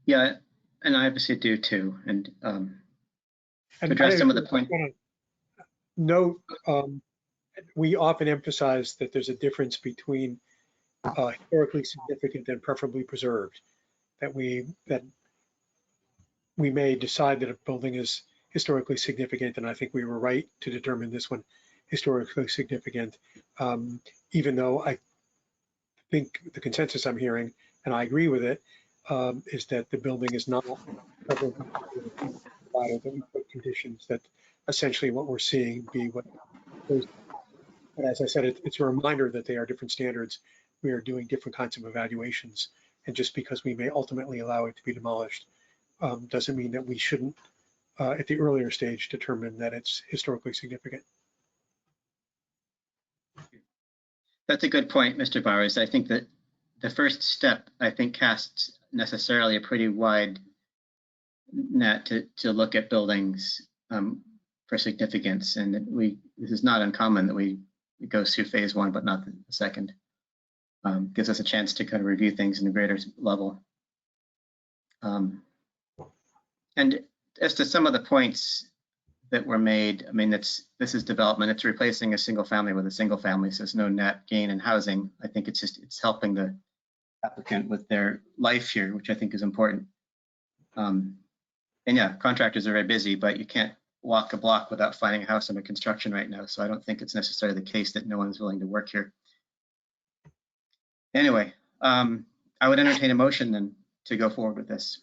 Yeah, and I obviously do too. And to address some of the points. Note, we often emphasize that there's a difference between historically significant and preferably preserved. That we may decide that a building is historically significant, and I think we were right to determine this one historically significant, even though I think the consensus I'm hearing, and I agree with it, is that the building is not preferably preserved, provided that we put conditions that essentially what we're seeing be what goes. But as I said, it's a reminder that they are different standards. We are doing different kinds of evaluations, and just because we may ultimately allow it to be demolished doesn't mean that we shouldn't, at the earlier stage, determine that it's historically significant. That's a good point, Mr. Bowers. I think that the first step, casts necessarily a pretty wide net to look at buildings for significance, and this is not uncommon that we go through phase 1, but not the second. Gives us a chance to kind of review things in a greater level. And as to some of the points that were made, this is development. It's replacing a single family with a single family, so there's no net gain in housing. I think it's helping the applicant with their life here, which I think is important. And yeah, contractors are very busy, but you can't walk a block without finding a house under construction right now. So I don't think it's necessarily the case that no one's willing to work here. Anyway, I would entertain a motion then to go forward with this.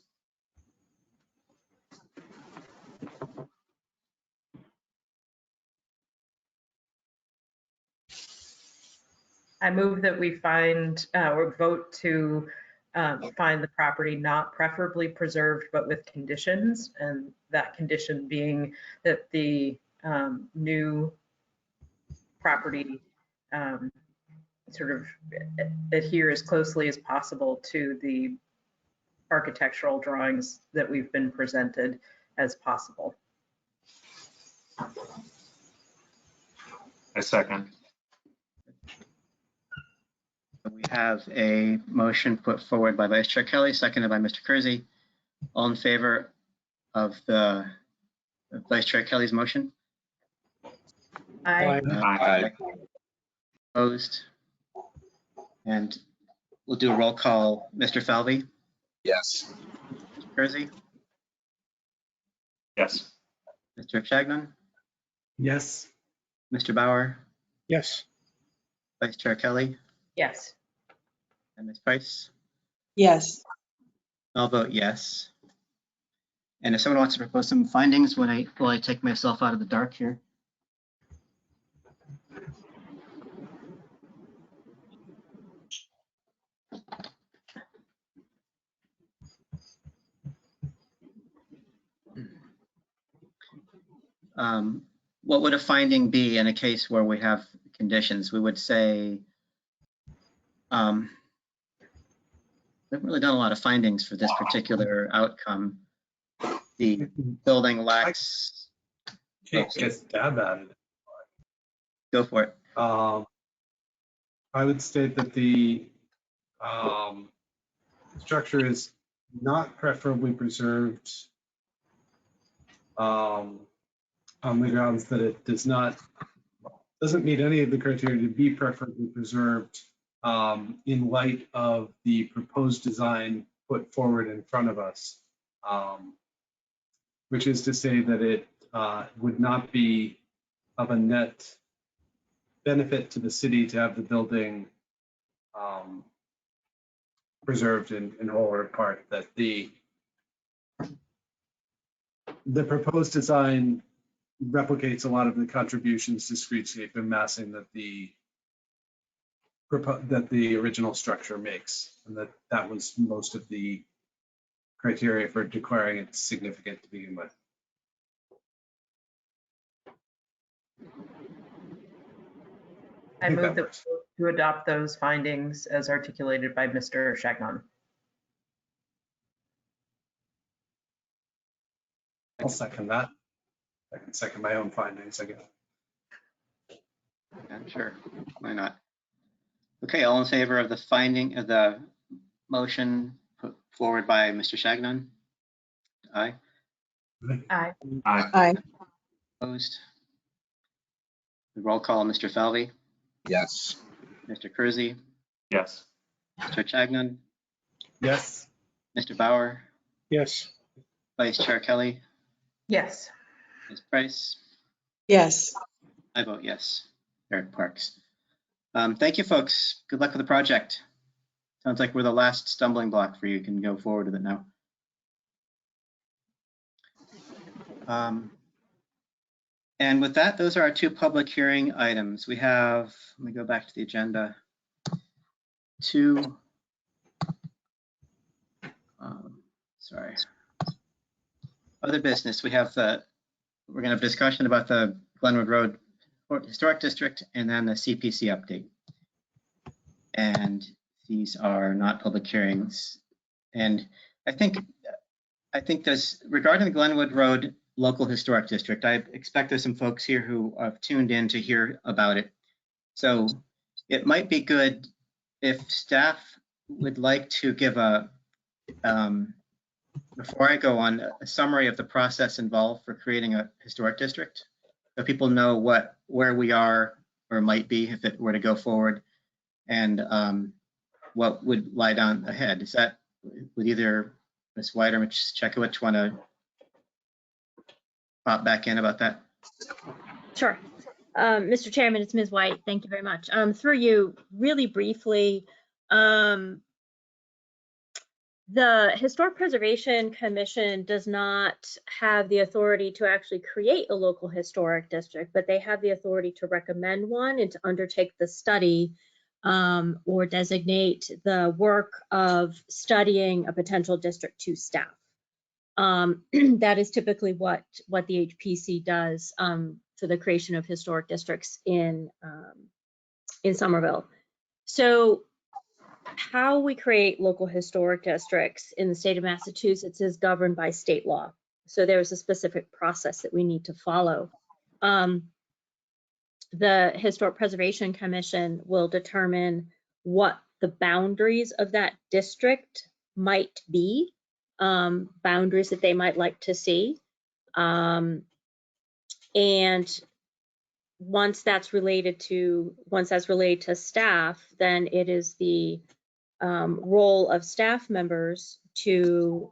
I move that we find or vote to find the property not preferably preserved, but with conditions, and that condition being that the new property sort of adhere as closely as possible to the architectural drawings that we've been presented as possible. I second. We have a motion put forward by Vice Chair Kelly, seconded by Mr. Kersey. All in favor of the Vice Chair Kelly's motion? Aye. Aye. Opposed? And we'll do a roll call. Mr. Falvey, Yes. Mr. Kersey, Yes. Mr. Chagnon, Yes. Mr. Bauer, Yes. Vice Chair Kelly, Yes. and Ms. Price. Yes. I'll vote yes. And if someone wants to propose some findings while I take myself out of the dark here. What would a finding be in a case where we have conditions? We would say, we haven't really done a lot of findings for this particular outcome. The building lacks. Can't get stab at it. Go for it. I would state that the structure is not preferably preserved on the grounds that it doesn't meet any of the criteria to be preferably preserved in light of the proposed design put forward in front of us, which is to say that it would not be of a net benefit to the city to have the building preserved in whole or part, that the proposed design replicates a lot of the contributions to streetscape and massing that the original structure makes, and that was most of the criteria for declaring it significant to begin with. I move that to adopt those findings as articulated by Mr. Chagnon. I'll second that. I can second my own findings, I guess. Yeah, sure, why not? Okay, all in favor of the finding of the motion put forward by Mr. Chagnon? Aye. Aye. Aye. Aye. Opposed? The roll call, Mr. Falvey, Yes. Mr. Kersey, Yes. Mr. Chagnon, Yes. Mr. Bauer, Yes. Vice Chair Kelly, Yes. Ms. Price. Yes. I vote yes. Eric Parks. Thank you, folks. Good luck with the project. Sounds like we're the last stumbling block for you. You can go forward with it now. And with that, those are our two public hearing items. We have, let me go back to the agenda. Sorry. Other business. We have we're going to have a discussion about the Glenwood Road Historic District and then the CPC update. And these are not public hearings. And I think there's, regarding the Glenwood Road Local Historic District, I expect there's some folks here who have tuned in to hear about it. So it might be good if staff would like to give before I go on, a summary of the process involved for creating a historic district, so people know where we are or might be if it were to go forward, and what would lie down ahead. Is that, would either Ms. White or Ms. Chekowicz want to pop back in about that? Sure. Mr. Chairman, it's Ms. White. Thank you very much. Through you, really briefly, the Historic Preservation Commission does not have the authority to actually create a local historic district, but they have the authority to recommend one and to undertake the study or designate the work of studying a potential district to staff. That is typically what the HPC does for the creation of historic districts in Somerville. So how we create local historic districts in the state of Massachusetts is governed by state law. So there's a specific process that we need to follow. The Historic Preservation Commission will determine what the boundaries of that district might be, boundaries that they might like to see. And once that's related to staff, then it is the role of staff members to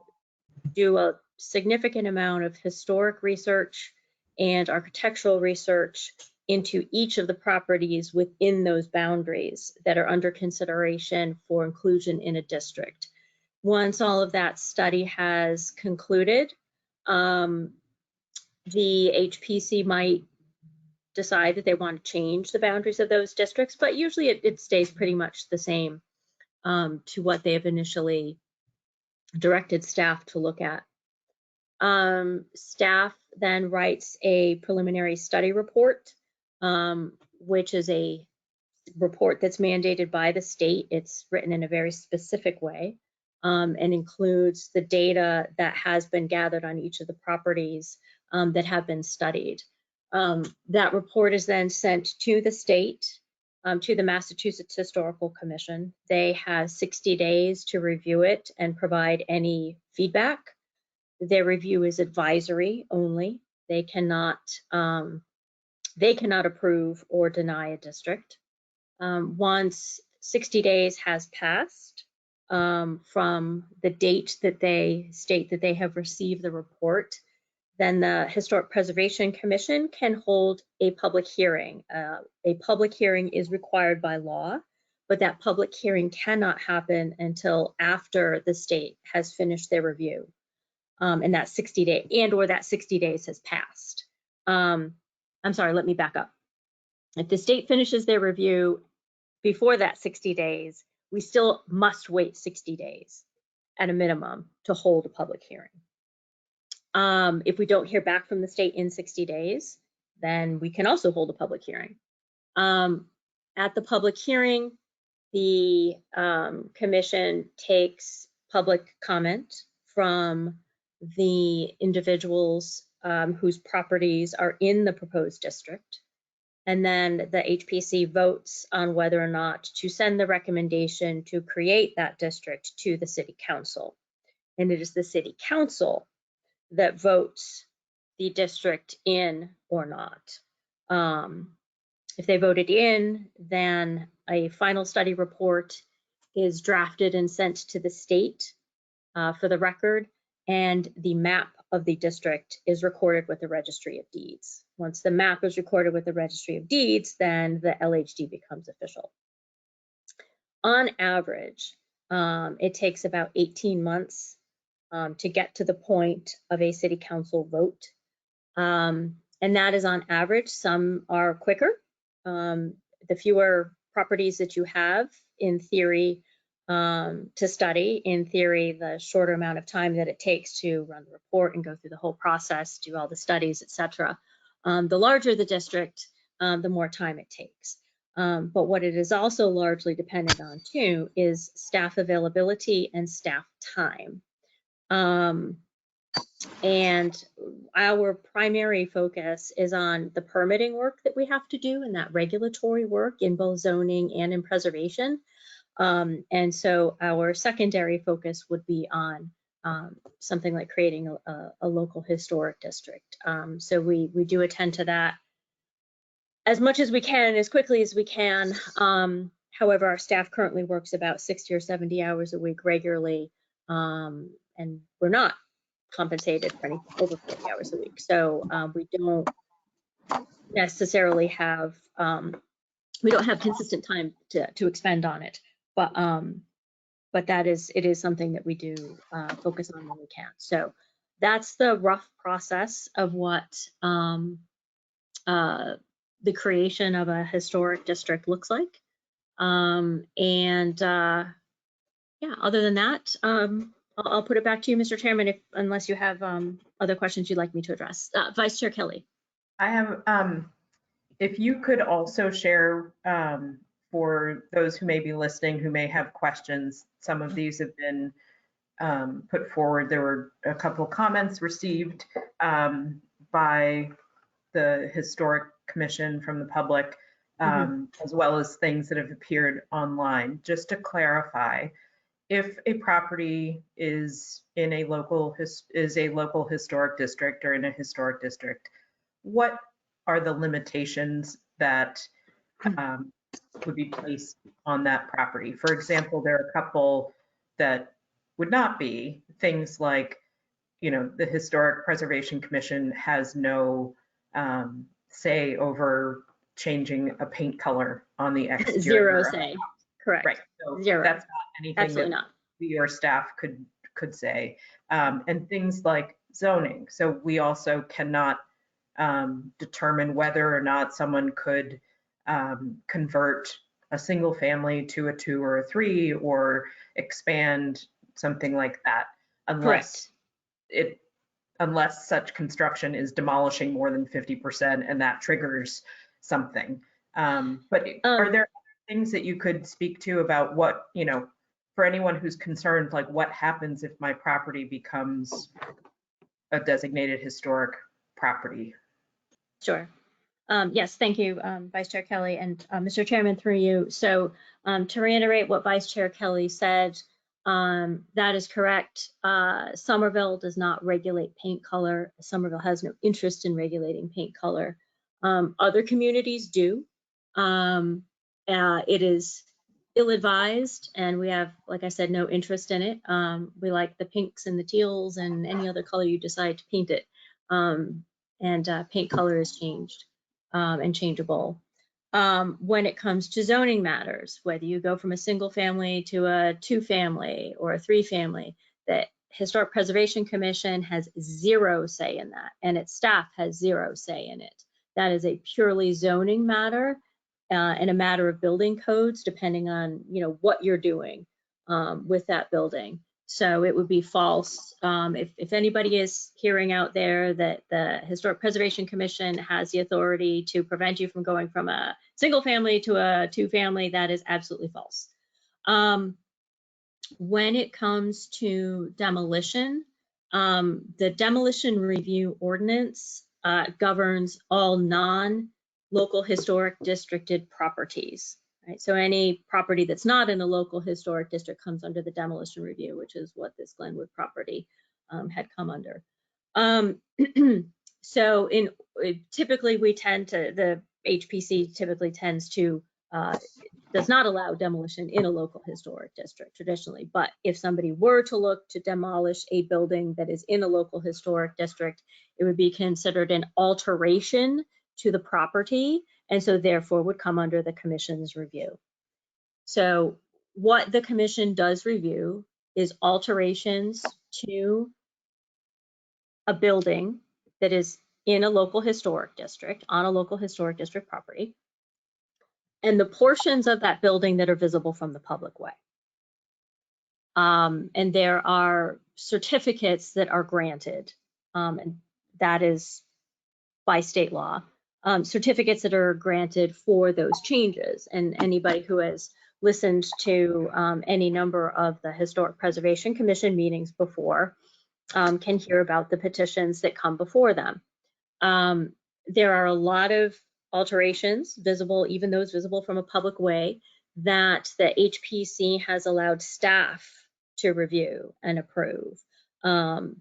do a significant amount of historic research and architectural research into each of the properties within those boundaries that are under consideration for inclusion in a district. Once all of that study has concluded, the HPC might decide that they want to change the boundaries of those districts, but usually it stays pretty much the same to what they have initially directed staff to look at. Staff then writes a preliminary study report, which is a report that's mandated by the state. It's written in a very specific way and includes the data that has been gathered on each of the properties that have been studied. That report is then sent to the state, to the Massachusetts Historical Commission. They have 60 days to review it and provide any feedback. Their review is advisory only. They cannot approve or deny a district. Once 60 days has passed from the date that they state that they have received the report, then the Historic Preservation Commission can hold a public hearing. A public hearing is required by law, but that public hearing cannot happen until after the state has finished their review. And that 60 days has passed. I'm sorry, let me back up. If the state finishes their review before that 60 days, we still must wait 60 days at a minimum to hold a public hearing. If we don't hear back from the state in 60 days, then we can also hold a public hearing. At the public hearing, the commission takes public comment from the individuals whose properties are in the proposed district. And then the HPC votes on whether or not to send the recommendation to create that district to the city council. And it is the city council that votes the district in or not. If they voted in, then a final study report is drafted and sent to the state for the record, and the map of the district is recorded with the Registry of Deeds. Once the map is recorded with the Registry of Deeds, then the LHD becomes official. On average, it takes about 18 months to get to the point of a city council vote. And that is on average. Some are quicker. The fewer properties that you have, in theory, to study, in theory, the shorter amount of time that it takes to run the report and go through the whole process, do all the studies, etc. The larger the district, the more time it takes. But what it is also largely dependent on too is staff availability and staff time. And our primary focus is on the permitting work that we have to do and that regulatory work in both zoning and in preservation. And so our secondary focus would be on something like creating a local historic district. So we do attend to that as much as we can, as quickly as we can. However, our staff currently works about 60 or 70 hours a week regularly, and we're not compensated for anything over 40 hours a week. So we don't necessarily have, we don't have consistent time to expend on it. But it is something that we do focus on when we can. So that's the rough process of what the creation of a historic district looks like. Yeah, other than that, I'll put it back to you, Mr. Chairman, unless you have other questions you'd like me to address. Vice Chair Kelly. I have, if you could also share for those who may be listening, who may have questions, some of these have been put forward. There were a couple of comments received by the Historic Commission from the public. as well as things that have appeared online. Just to clarify, if a property is in a local historic district or in a historic district, what are the limitations that would be placed on that property? For example, there are a couple that would not be, things like, you know, the Historic Preservation Commission has no say over changing a paint color on the exterior. Zero say, correct. Right. So Zero. that's not anything Absolutely that not. your staff could say. And things like zoning. So we also cannot determine whether or not someone could convert a single family to a 2 or a 3 or expand something like that, unless such construction is demolishing more than 50% and that triggers something. But are there other things that you could speak to about what, you know, for anyone who's concerned, like what happens if my property becomes a designated historic property? Sure. Yes, thank you, Vice Chair Kelly, and Mr. Chairman, through you. So to reiterate what Vice Chair Kelly said, that is correct. Somerville does not regulate paint color. Somerville has no interest in regulating paint color. Other communities do. It is ill-advised, and we have, like I said, no interest in it. We like the pinks and the teals and any other color you decide to paint it. Paint color is changed and changeable. When it comes to zoning matters, whether you go from a single family to a 2-family or a 3-family, the Historic Preservation Commission has zero say in that, and its staff has zero say in it. That is a purely zoning matter and a matter of building codes, depending on, you know, what you're doing with that building. So it would be false if anybody is hearing out there that the Historic Preservation Commission has the authority to prevent you from going from a single family to a 2-family. That is absolutely false. When it comes to demolition, the demolition review ordinance governs all non-local historic districted properties. Right? So any property that's not in a local historic district comes under the demolition review, which is what this Glenwood property had come under. So typically we tend to, the HPC typically tends to, does not allow demolition in a local historic district traditionally. But if somebody were to look to demolish a building that is in a local historic district, it would be considered an alteration to the property, and so therefore would come under the commission's review. So what the commission does review is alterations to a building that is in a local historic district, on a local historic district property, and the portions of that building that are visible from the public way. And there are certificates that are granted, and that is by state law. Certificates that are granted for those changes, and anybody who has listened to any number of the Historic Preservation Commission meetings before can hear about the petitions that come before them. There are a lot of alterations visible, even those visible from a public way, that the HPC has allowed staff to review and approve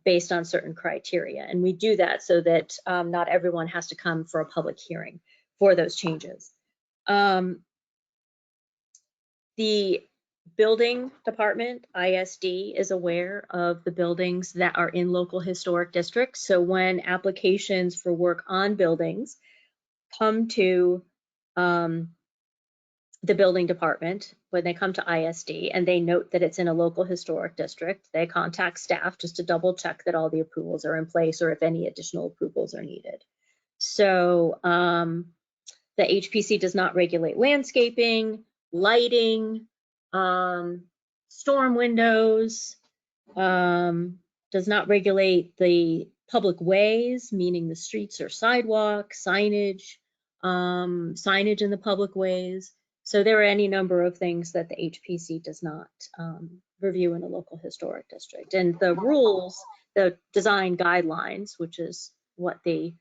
based on certain criteria. And we do that so that not everyone has to come for a public hearing for those changes. The building department, ISD, is aware of the buildings that are in local historic districts. So when applications for work on buildings come to the building department, when they come to ISD and they note that it's in a local historic district, they contact staff just to double check that all the approvals are in place or if any additional approvals are needed. So the HPC does not regulate landscaping, lighting, storm windows, does not regulate the public ways, meaning the streets or sidewalks, signage, signage in the public ways. So there are any number of things that the HPC does not review in a local historic district. And the rules, the design guidelines, which is what the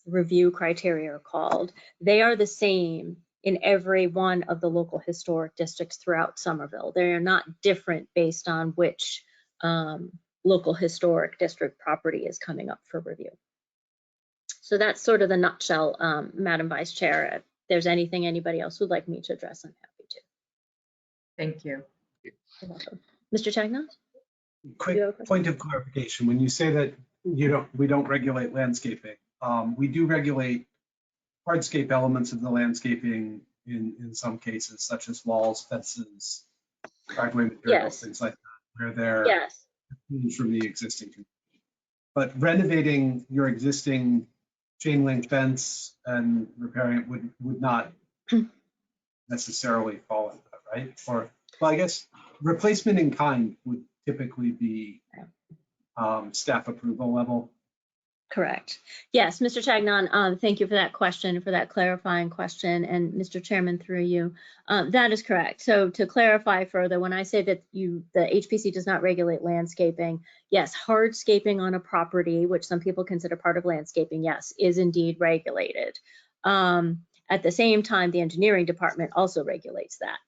review criteria are called, they are the same in every one of the local historic districts throughout Somerville. They are not different based on which local historic district property is coming up for review. So that's sort of the nutshell, Madam Vice Chair. If there's anything anybody else would like me to address, I'm happy to. Thank you. You're welcome. Mr. Chagnon? Quick point of clarification. When you say that we don't regulate landscaping, we do regulate hardscape elements of the landscaping in some cases, such as walls, fences, driveway materials, things like that, where they're from the existing. But renovating your existing chain link fence and repairing it would not necessarily fall into that, right? Or, well, I guess replacement in kind would typically be staff approval level. Correct. Yes, Mr. Chagnon, thank you for that question, for that clarifying question. And Mr. Chairman, through you, that is correct. So to clarify further, when I say that the HPC does not regulate landscaping, yes, hardscaping on a property, which some people consider part of landscaping, yes, is indeed regulated. At the same time, the engineering department also regulates that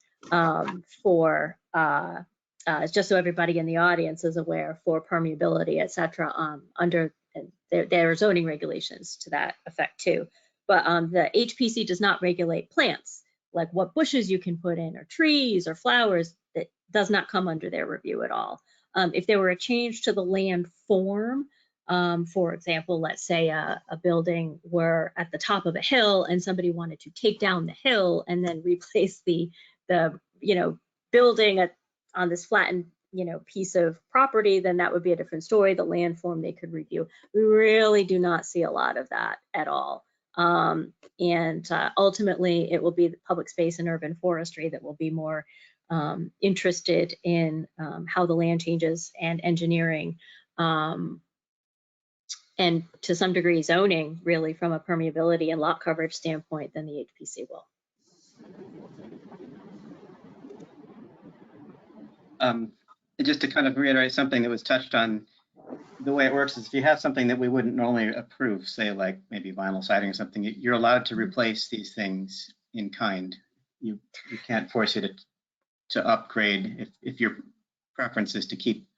just so everybody in the audience is aware, for permeability, et cetera, under there are zoning regulations to that effect too. But the HPC does not regulate plants, like what bushes you can put in, or trees or flowers. That does not come under their review at all. If there were a change to the land form, for example, let's say a building were at the top of a hill and somebody wanted to take down the hill and then replace the building on this flattened piece of property, then that would be a different story. The land form they could review. We really do not see a lot of that at all. Ultimately, it will be the public space and urban forestry that will be more interested in how the land changes, and engineering, and to some degree zoning, really, from a permeability and lot coverage standpoint, than the HPC will. Just to kind of reiterate something that was touched on, the way it works is if you have something that we wouldn't normally approve, say like maybe vinyl siding or something, you're allowed to replace these things in kind. You can't force you to upgrade if your preference is to keep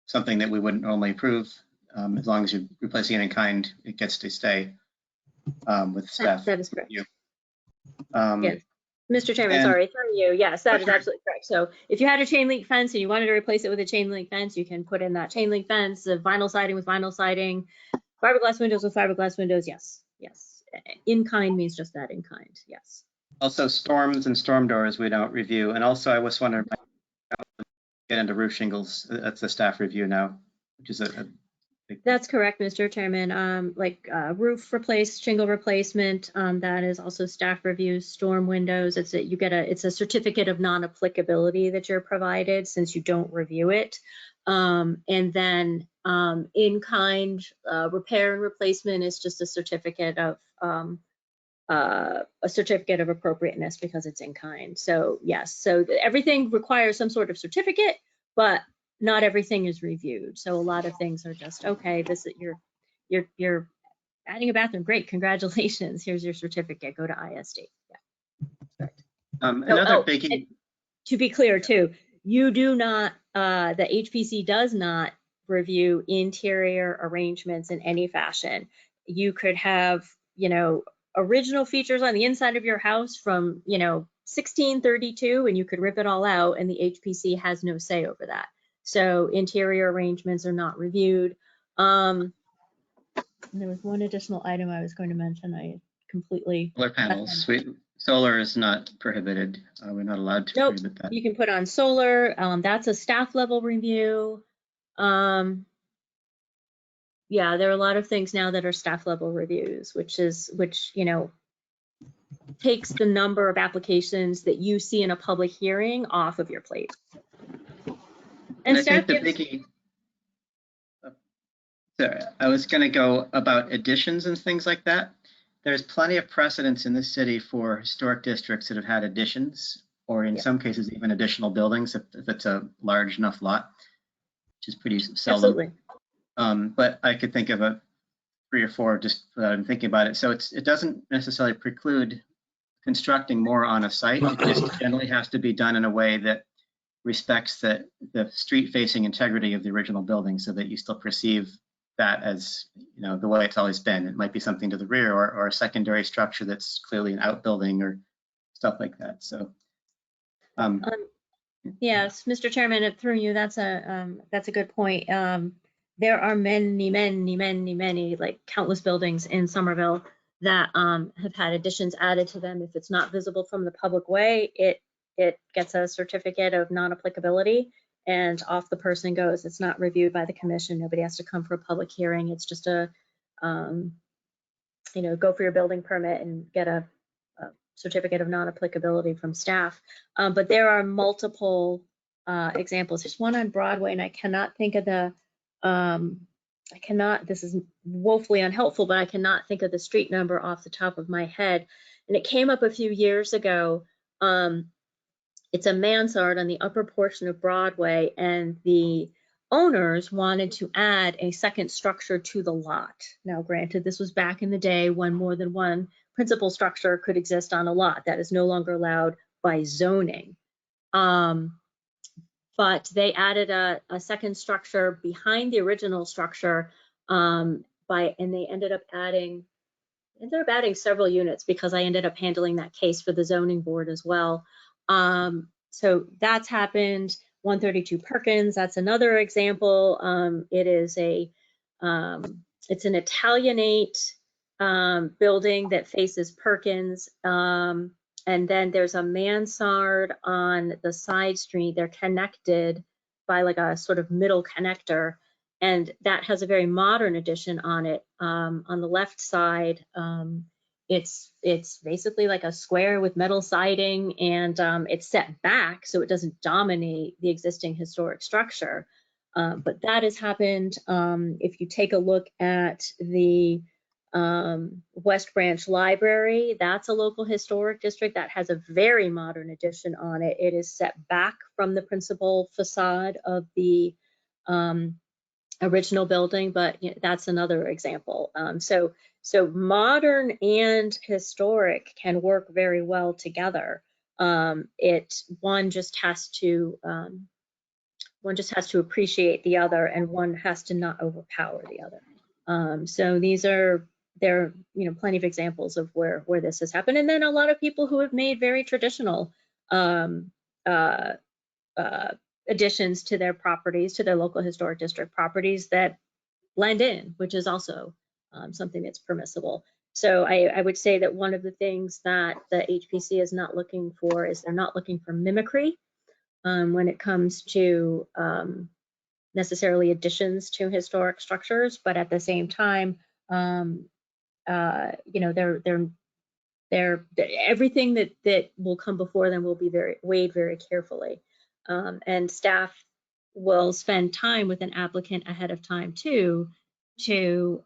something that we wouldn't normally approve. As long as you're replacing it in kind, it gets to stay with staff. That is correct. Yes. Mr. Chairman, sorry, through you. Yes, that is absolutely correct. So if you had a chain link fence and you wanted to replace it with a chain link fence, you can put in that chain link fence, vinyl siding with vinyl siding, fiberglass windows with fiberglass windows. Yes, yes. In kind means just that, in kind. Yes. Also, storms and storm doors we don't review. And also, I was wondering, get into roof shingles. That's a staff review now, which is a That's correct, Mr. Chairman. Roof shingle replacement, that is also staff reviews. Storm windows, it's a certificate of non-applicability that you're provided since you don't review it. And then in-kind repair and replacement is just a certificate of appropriateness because it's in kind. So yes, so everything requires some sort of certificate, but not everything is reviewed. So a lot of things are just, okay, this is you're adding a bathroom. Great, congratulations. Here's your certificate. Go to ISD. Yeah. Another biggie. To be clear too, you do not, the HPC does not review interior arrangements in any fashion. You could have, original features on the inside of your house from, 1632, and you could rip it all out, and the HPC has no say over that. So interior arrangements are not reviewed. There was one additional item I was going to mention. I completely. Solar panels. Solar is not prohibited. We're not allowed to prohibit that. You can put on solar. That's a staff level review. Yeah, there are a lot of things now that are staff level reviews, which takes the number of applications that you see in a public hearing off of your plate. And I think the biggie, I was going to go about additions and things like that. There's plenty of precedents in this city for historic districts that have had additions, or in some cases even additional buildings if it's a large enough lot, which is pretty seldom. Absolutely. But I could think of 3 or 4 just without even thinking about it. So it doesn't necessarily preclude constructing more on a site. It just generally has to be done in a way that respects the street-facing integrity of the original building, so that you still perceive that as, you know, the way it's always been. It might be something to the rear, or a secondary structure that's clearly an outbuilding or stuff like that. So, yes, Mr. Chairman, through you, that's a good point. There are many, like countless buildings in Somerville that have had additions added to them. If it's not visible from the public way, it gets a certificate of non-applicability, and off the person goes. It's not reviewed by the commission. Nobody has to come for a public hearing. It's just a, you know, go for your building permit and get a certificate of non-applicability from staff. But there are multiple examples. There's one on Broadway, and I cannot think of the, this is woefully unhelpful, but I cannot think of the street number off the top of my head. And it came up a few years ago. It's a mansard on the upper portion of Broadway, and the owners wanted to add a second structure to the lot. Now, granted, this was back in the day when more than one principal structure could exist on a lot. That is no longer allowed by zoning. But they added a second structure behind the original structure, and they ended up adding several units, because I ended up handling that case for the zoning board as well. So that's happened. 132 Perkins, that's another example. It's an Italianate building that faces Perkins. And then there's a mansard on the side street. They're connected by like a sort of middle connector, and that has a very modern addition on it. On the left side, it's basically like a square with metal siding, and it's set back so it doesn't dominate the existing historic structure. But that has happened. If you take a look at the West Branch Library, that's a local historic district that has a very modern addition on it. It is set back from the principal facade of the original building, but you know, that's another example. So modern and historic can work very well together. One just has to appreciate the other, and one has to not overpower the other. So there are, you know, plenty of examples of where this has happened. And then a lot of people who have made very traditional additions to their properties, to their local historic district properties, that blend in, which is also something that's permissible. So I would say that one of the things that the HPC is not looking for is they're not looking for mimicry when it comes to necessarily additions to historic structures, but at the same time, you know, they're everything that will come before them will be weighed very carefully, and staff will spend time with an applicant ahead of time too, to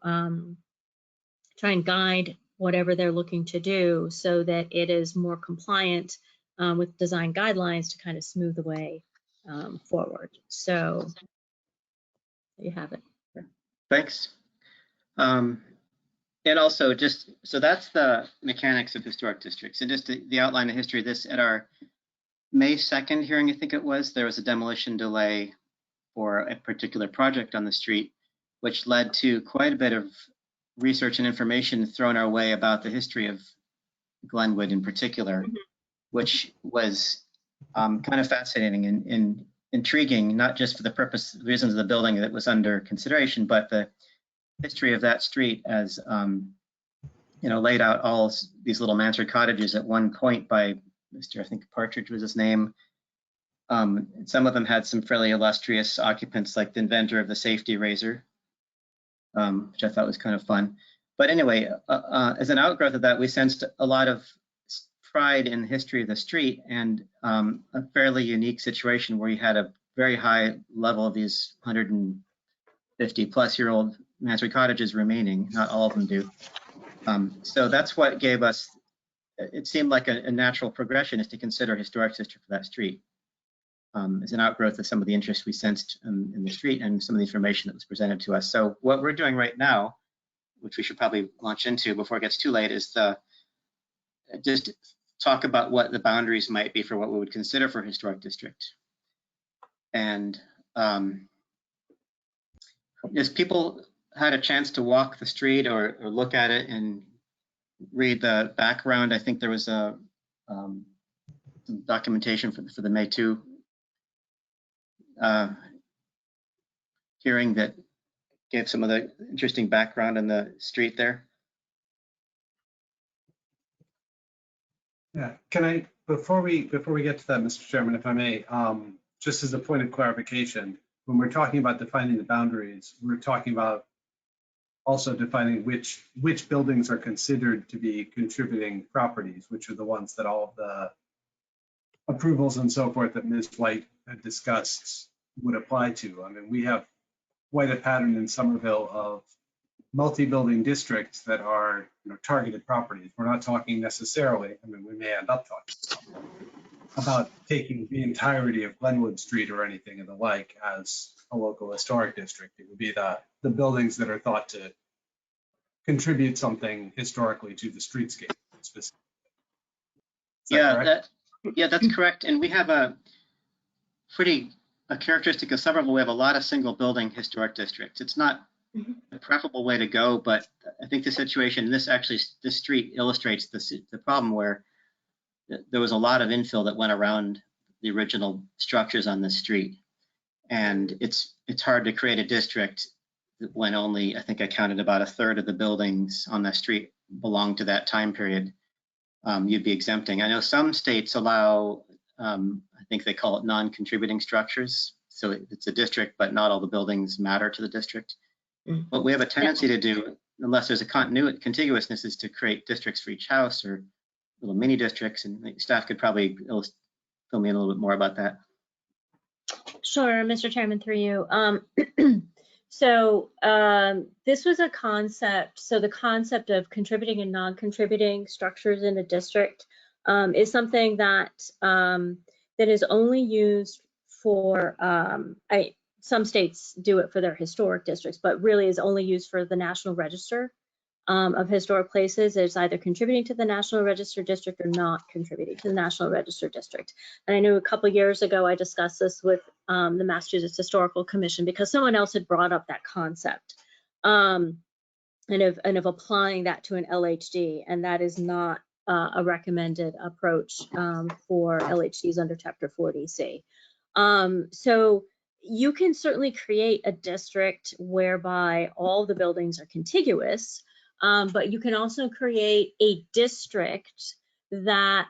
try and guide whatever they're looking to do, so that it is more compliant with design guidelines to kind of smooth the way forward. So there you have it. Thanks. And also, just so that's the mechanics of historic districts. And just the outline of history of this, at our May 2nd hearing, I think it was, there was a demolition delay for a particular project on the street, which led to quite a bit of research and information thrown our way about the history of Glenwood in particular, which was kind of fascinating and intriguing, not just for the reasons of the building that was under consideration, but the history of that street as, you know, laid out all these little mansard cottages at one point by Mr. I think Partridge was his name. Some of them had some fairly illustrious occupants, like the inventor of the safety razor, which I thought was kind of fun. But anyway, as an outgrowth of that, we sensed a lot of pride in the history of the street, and a fairly unique situation where you had a very high level of these 150-plus-year-old mansard cottages remaining. Not all of them do. So that's what gave us, it seemed like a natural progression, is to consider historic district for that street as an outgrowth of some of the interest we sensed in the street and some of the information that was presented to us. So what we're doing right now which we should probably launch into before it gets too late, is just talk about what the boundaries might be for what we would consider for historic district. And as people had a chance to walk the street or look at it and read the background, I think there was some documentation for the May 2 hearing that gave some of the interesting background in the street there. Yeah, can I, before we get to that, Mr. Chairman, if I may, just as a point of clarification, when we're talking about defining the boundaries, we're talking about also defining which buildings are considered to be contributing properties, which are the ones that all of the approvals and so forth that Ms. White had discussed would apply to. I mean, we have quite a pattern in Somerville of multi-building districts that are, you know, targeted properties. We're not talking necessarily, I mean, we may end up talking about taking the entirety of Glenwood Street or anything of the like as a local historic district. It would be the buildings that are thought to contribute something historically to the streetscape specifically. Yeah, that's correct. And we have a characteristic of Somerville. We have a lot of single building historic districts. It's not the preferable way to go, but I think the situation, this street illustrates the problem where there was a lot of infill that went around the original structures on the street. And it's hard to create a district when only, I think I counted about a third of the buildings on the street belong to that time period. You'd be exempting. I know some states allow, I think they call it non-contributing structures. So it's a district, but not all the buildings matter to the district. What we have a tendency to do, unless there's a contiguousness, is to create districts for each house or little mini districts, and staff could probably fill me in a little bit more about that. Sure, Mr. Chairman, through you. So this was a concept. So the concept of contributing and non-contributing structures in a district is something that that is only used for some states do it for their historic districts, but really is only used for the National Register of Historic Places. It's either contributing to the National Register District or not contributing to the National Register District. And I know a couple years ago I discussed this with the Massachusetts Historical Commission because someone else had brought up that concept and of applying that to an LHD, and that is not a recommended approach for LHDs under Chapter 40C. So you can certainly create a district whereby all the buildings are contiguous, but you can also create a district that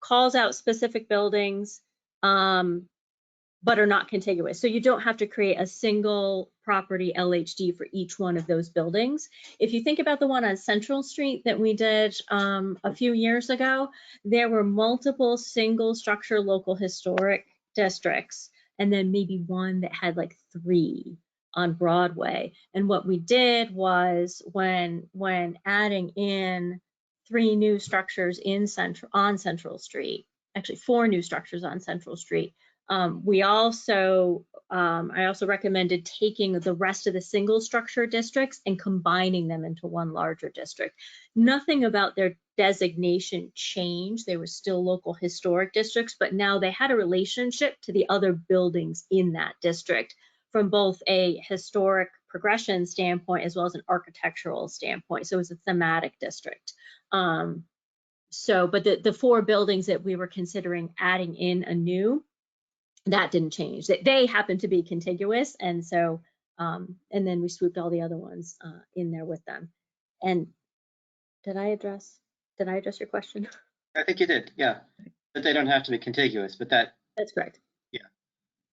calls out specific buildings, but are not contiguous. So you don't have to create a single property LHD for each one of those buildings. If you think about the one on Central Street that we did a few years ago, there were multiple single structure local historic districts, and then maybe one that had like 3 on Broadway. And what we did was when adding in 3 new structures on Central Street, actually 4 new structures on Central Street, I also recommended taking the rest of the single structure districts and combining them into one larger district. Nothing about their designation changed. They were still local historic districts, but now they had a relationship to the other buildings in that district from both a historic progression standpoint as well as an architectural standpoint. So it was a thematic district. But the 4 buildings that we were considering adding in anew, that didn't change. They happened to be contiguous, and so and then we swooped all the other ones in there with them. And did I address your question? I think you did, yeah. But they don't have to be contiguous, but that's correct. Yeah.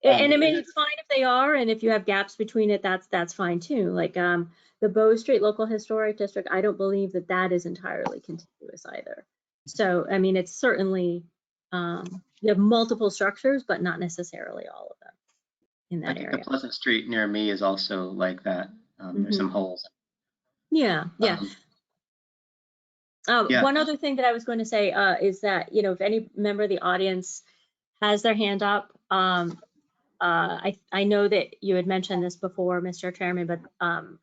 And I mean, it's fine if they are, and if you have gaps between it, that's fine too. Like the Bow Street Local Historic District, I don't believe that is entirely contiguous either. So I mean, it's certainly you have multiple structures, but not necessarily all of them in that area. The Pleasant Street near me is also like that. There's some holes. Yeah. One other thing that I was going to say is that, if any member of the audience has their hand up, I know that you had mentioned this before, Mr. Chairman, but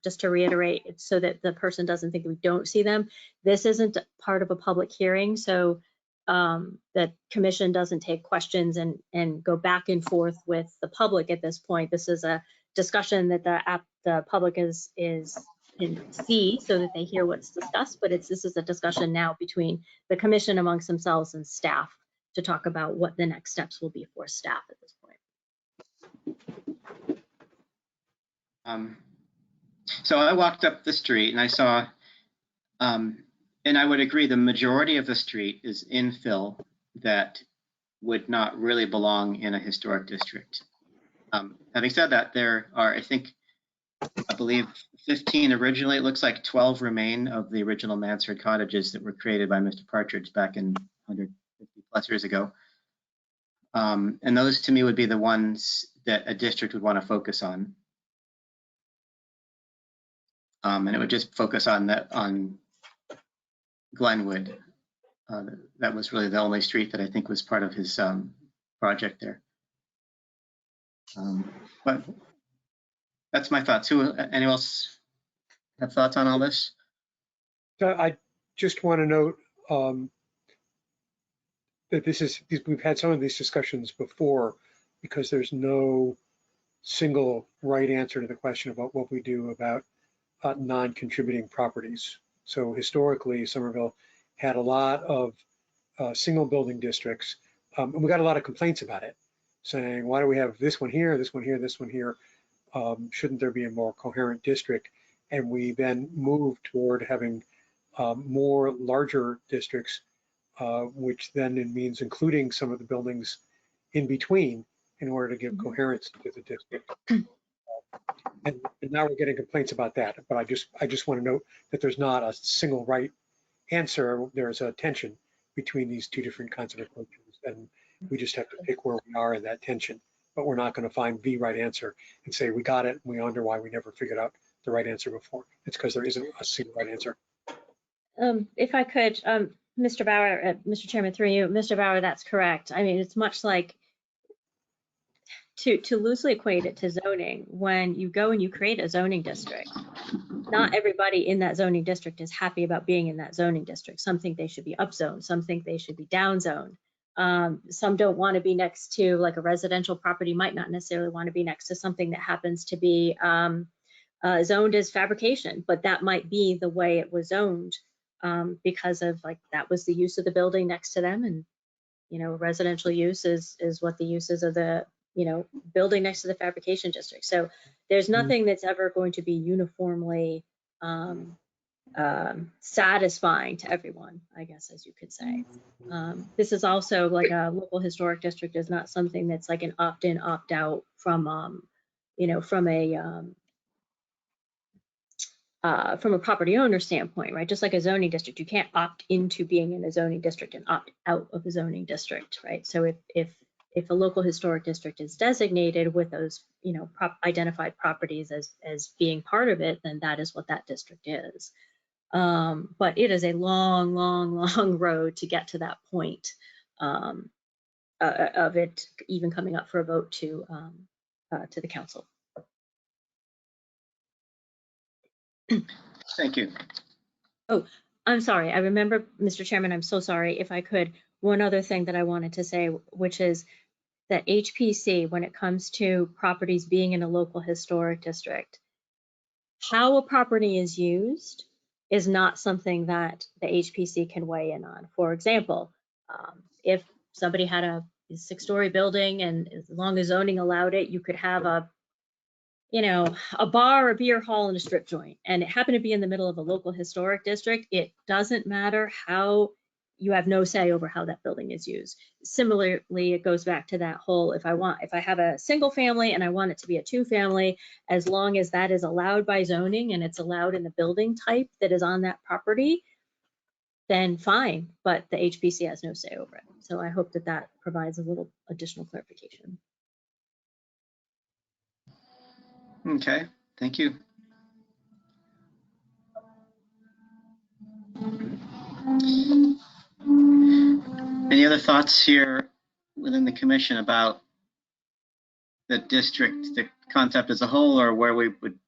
just to reiterate, it's so that the person doesn't think we don't see them. This isn't part of a public hearing, so the commission doesn't take questions and go back and forth with the public at this point. This is a discussion that the public can see so that they hear what's discussed, but this is a discussion now between the commission amongst themselves and staff to talk about what the next steps will be for staff at this point. So I walked up the street and I saw, and I would agree, the majority of the street is infill that would not really belong in a historic district. Having said that, there are, I believe 15 originally. It looks like 12 remain of the original Mansard cottages that were created by Mr. Partridge back in 150 plus years ago. And those to me would be the ones that a district would want to focus on. And it would just focus on that, on Glenwood. That was really the only street that I think was part of his project there. But that's my thoughts. Anyone else have thoughts on all this? So I just want to note that we've had some of these discussions before, because there's no single right answer to the question about what we do about non-contributing properties. So historically, Somerville had a lot of single building districts, and we got a lot of complaints about it, saying, why do we have this one here, this one here, this one here? Shouldn't there be a more coherent district? And we then moved toward having more larger districts, which then means including some of the buildings in between in order to give coherence to the district. And now we're getting complaints about that, but I just want to note that there's not a single right answer. There's a tension between these two different kinds of approaches, and we just have to pick where we are in that tension. But we're not going to find the right answer and say we got it, and we wonder why we never figured out the right answer before. It's because there isn't a single right answer. If I could, Mr. Bauer, Mr. Chairman, through you, Mr. Bauer, that's correct. I mean, it's much like, to loosely equate it to zoning, when you go and you create a zoning district, not everybody in that zoning district is happy about being in that zoning district. Some think they should be upzoned, some think they should be downzoned. Some don't want to be next to, like, a residential property might not necessarily want to be next to something that happens to be zoned as fabrication, but that might be the way it was zoned because of, like, that was the use of the building next to them. And, you know, residential use is what the uses of the, you know, building next to the fabrication district. So there's nothing that's ever going to be uniformly satisfying to everyone, I guess, as you could say. This is also, like, a local historic district is not something that's like an opt-in, opt-out from, you know, from a property owner standpoint, right? Just like a zoning district, you can't opt into being in a zoning district and opt out of a zoning district, right? So if a local historic district is designated with those, you know, identified properties as being part of it, then that is what that district is. But it is a long, long, long road to get to that point of it even coming up for a vote to the council. Thank you. Oh, I'm sorry. I remember, Mr. Chairman, I'm so sorry. If I could, one other thing that I wanted to say, which is that HPC, when it comes to properties being in a local historic district, how a property is used is not something that the HPC can weigh in on. For example, if somebody had a 6-story building, and as long as zoning allowed it, you could have a, you know, a bar, a beer hall, and a strip joint, and it happened to be in the middle of a local historic district, it doesn't matter how, you have no say over how that building is used. Similarly, it goes back to that whole, if I have a single family and I want it to be a 2-family, as long as that is allowed by zoning and it's allowed in the building type that is on that property, then fine, but the HPC has no say over it. So I hope that that provides a little additional clarification. Okay, thank you. Any other thoughts here within the commission about the district, the concept as a whole, or where we would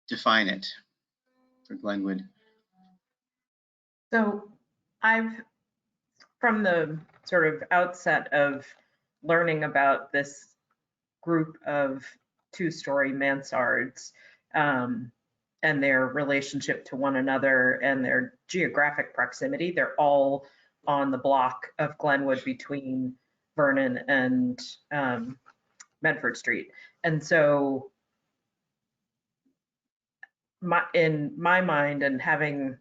define it for Glenwood? So from the sort of outset of learning about this group of two-story mansards and their relationship to one another and their geographic proximity, they're all on the block of Glenwood between Vernon and Medford Street. And so in my mind, and having,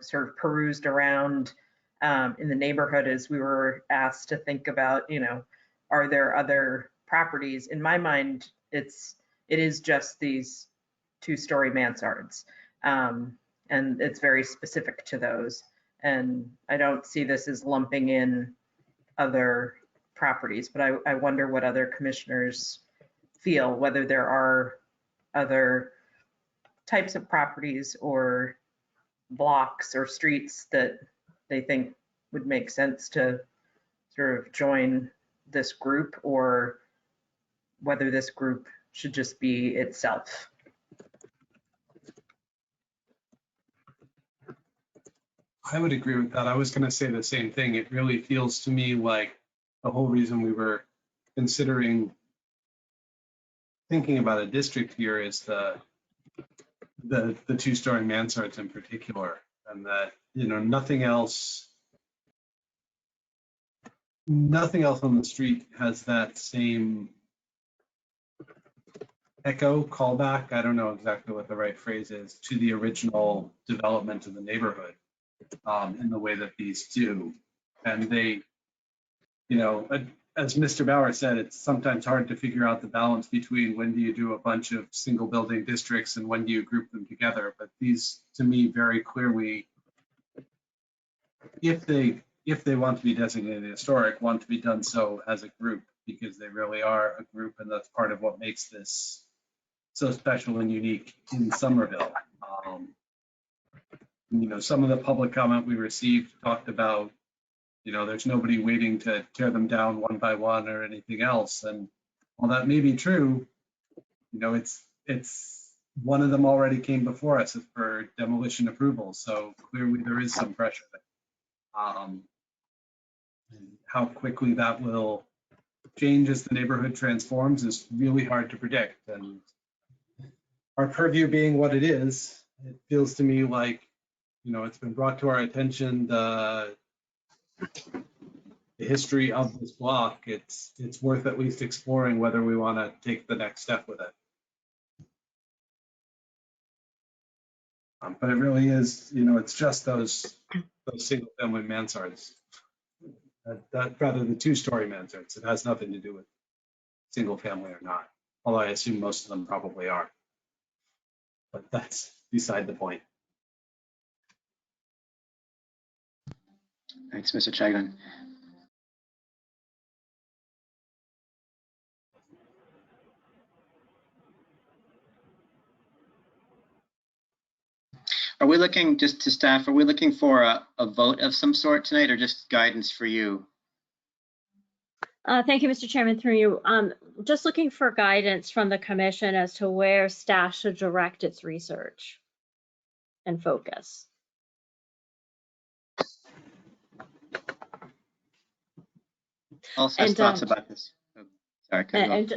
sort of perused around in the neighborhood as we were asked to think about, are there other properties? In my mind, it is just these two-story mansards. And it's very specific to those. And I don't see this as lumping in other properties, but I wonder what other commissioners feel, whether there are other types of properties or blocks or streets that they think would make sense to sort of join this group, or whether this group should just be itself. I would agree with that. I was going to say the same thing. It really feels to me like the whole reason we were considering thinking about a district here is the two-story mansards in particular, and that, nothing else on the street has that same echo callback. I don't know exactly what the right phrase is, to the original development of the neighborhood in the way that these do. And they, as Mr. Bauer said, it's sometimes hard to figure out the balance between when do you do a bunch of single building districts and when do you group them together. But these, to me, very clearly, if they want to be designated historic, want to be done so as a group, because they really are a group, and that's part of what makes this so special and unique in Somerville. Some of the public comment we received talked about, there's nobody waiting to tear them down one by one or anything else. And while that may be true, it's one of them already came before us for demolition approval. So clearly there is some pressure there. And how quickly that will change as the neighborhood transforms is really hard to predict. And our purview being what it is, it feels to me like, it's been brought to our attention, the history of this block. It's worth at least exploring whether we want to take the next step with it. But it really is, it's just those single family mansards. Rather the two-story mansards. It has nothing to do with single family or not, although I assume most of them probably are. But that's beside the point. Thanks, Mr. Chagnon. Are we looking, just to staff, are we looking for a vote of some sort tonight, or just guidance for you? Thank you, Mr. Chairman, through you. Just looking for guidance from the commission as to where staff should direct its research and focus. Also has thoughts about this. Oh, sorry,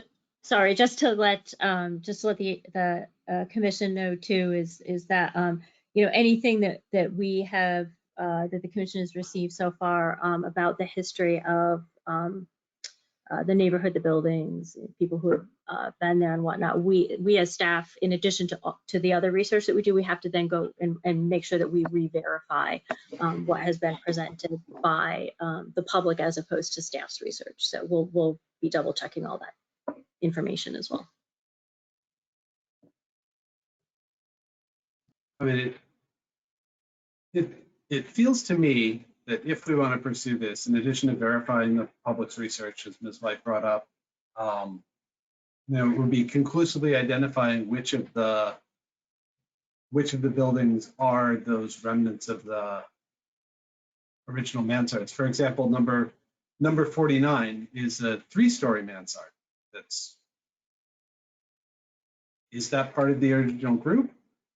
sorry, just to let the commission know too is that anything that we have that the commission has received so far about the history of the neighborhood, the buildings, people who have been there and whatnot, we as staff, in addition to the other research that we do, we have to then go and make sure that we re-verify what has been presented by the public as opposed to staff's research. So we'll be double checking all that information as well. I mean, it feels to me that if we want to pursue this, in addition to verifying the public's research, as Ms. White brought up, it would be conclusively identifying which of the buildings are those remnants of the original mansards. For example, number 49 is a 3-story mansard. Is that part of the original group?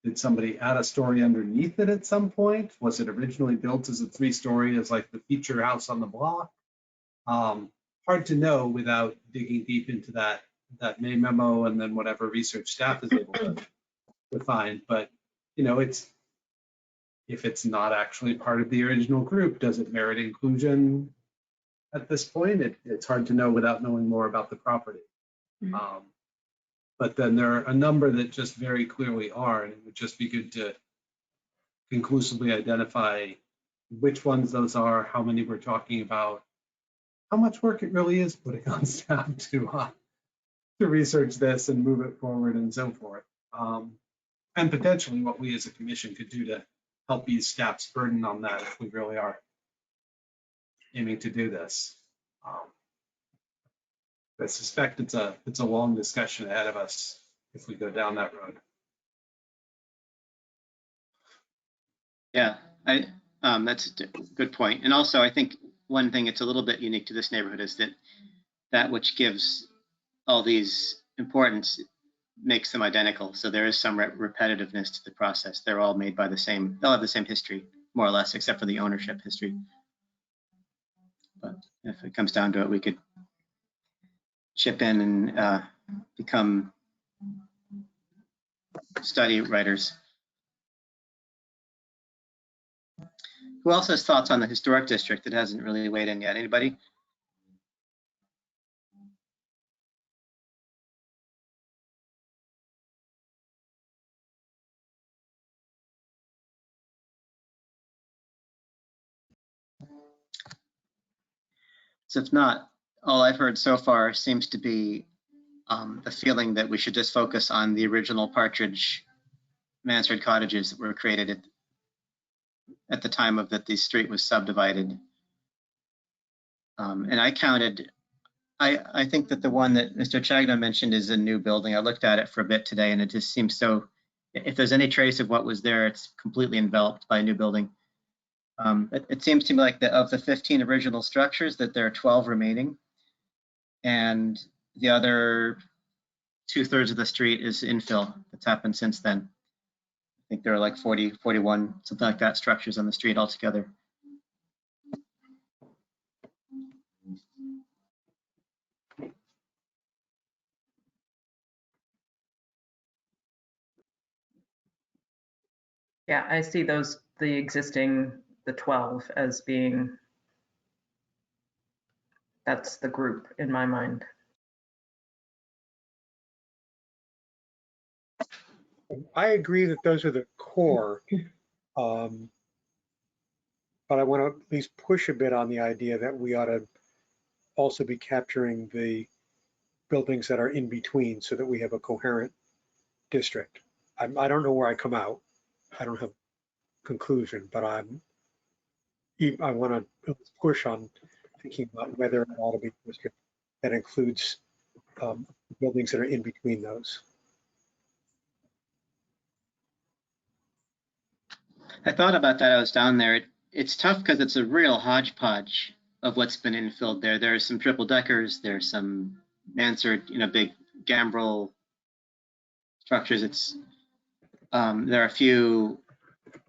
Did somebody add a story underneath it at some point? Was it originally built as a 3-story, as like the feature house on the block? Hard to know without digging deep into that main memo and then whatever research staff is able to find. But, you know, if it's not actually part of the original group, does it merit inclusion at this point? It's hard to know without knowing more about the property. But then there are a number that just very clearly are, and it would just be good to conclusively identify which ones those are, how many we're talking about, how much work it really is putting on staff to research this and move it forward and so forth. And potentially what we as a commission could do to help ease staff's burden on that if we really are aiming to do this. I suspect it's a long discussion ahead of us if we go down that road. Yeah, that's a good point. And also, I think one thing that's a little bit unique to this neighborhood is that which gives all these importance makes them identical. So there is some repetitiveness to the process. They're all made by they'll have the same history, more or less, except for the ownership history. But if it comes down to it, we could chip in and become study writers. Who else has thoughts on the historic district that hasn't really weighed in yet? Anybody? So if not, all I've heard so far seems to be the feeling that we should just focus on the original Partridge Mansard cottages that were created at the time of that the street was subdivided. And I counted, I think that the one that Mr. Chagno mentioned is a new building. I looked at it for a bit today and it just seems so, if there's any trace of what was there, it's completely enveloped by a new building. It seems to me like of the 15 original structures that there are 12 remaining, and the other 2/3 of the street is infill that's happened since then. I think there are like 40, 41, something like that, structures on the street altogether. Yeah, I see the 12 as being, that's the group in my mind. I agree that those are the core, but I want to at least push a bit on the idea that we ought to also be capturing the buildings that are in between so that we have a coherent district. I don't know where I come out. I don't have a conclusion, but I want to push on thinking about whether it ought to be a district that includes buildings that are in between those. I thought about that. I was down there. It's tough because it's a real hodgepodge of what's been infilled there. There's some triple deckers. There's some mansard, big gambrel structures. There are a few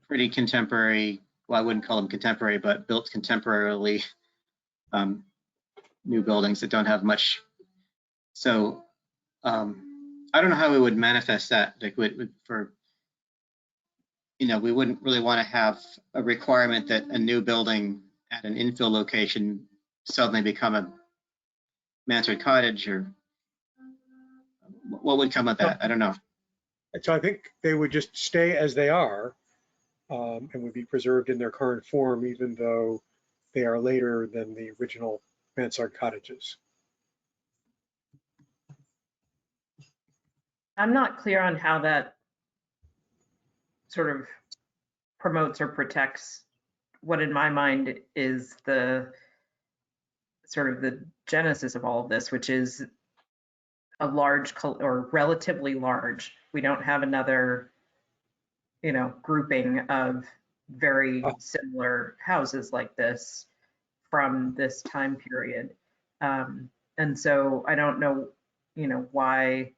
pretty contemporary. Well, I wouldn't call them contemporary, but built contemporarily new buildings that don't have much. So I don't know how we would manifest that. Like we wouldn't really want to have a requirement that a new building at an infill location suddenly become a mansard cottage, or what would come of that? I don't know. So I think they would just stay as they are and would be preserved in their current form, even though they are later than the original mansard cottages. I'm not clear on how that sort of promotes or protects what in my mind is the sort of the genesis of all of this, which is a large or relatively large. We don't have another, grouping of very similar houses like this from this time period. And so I don't know why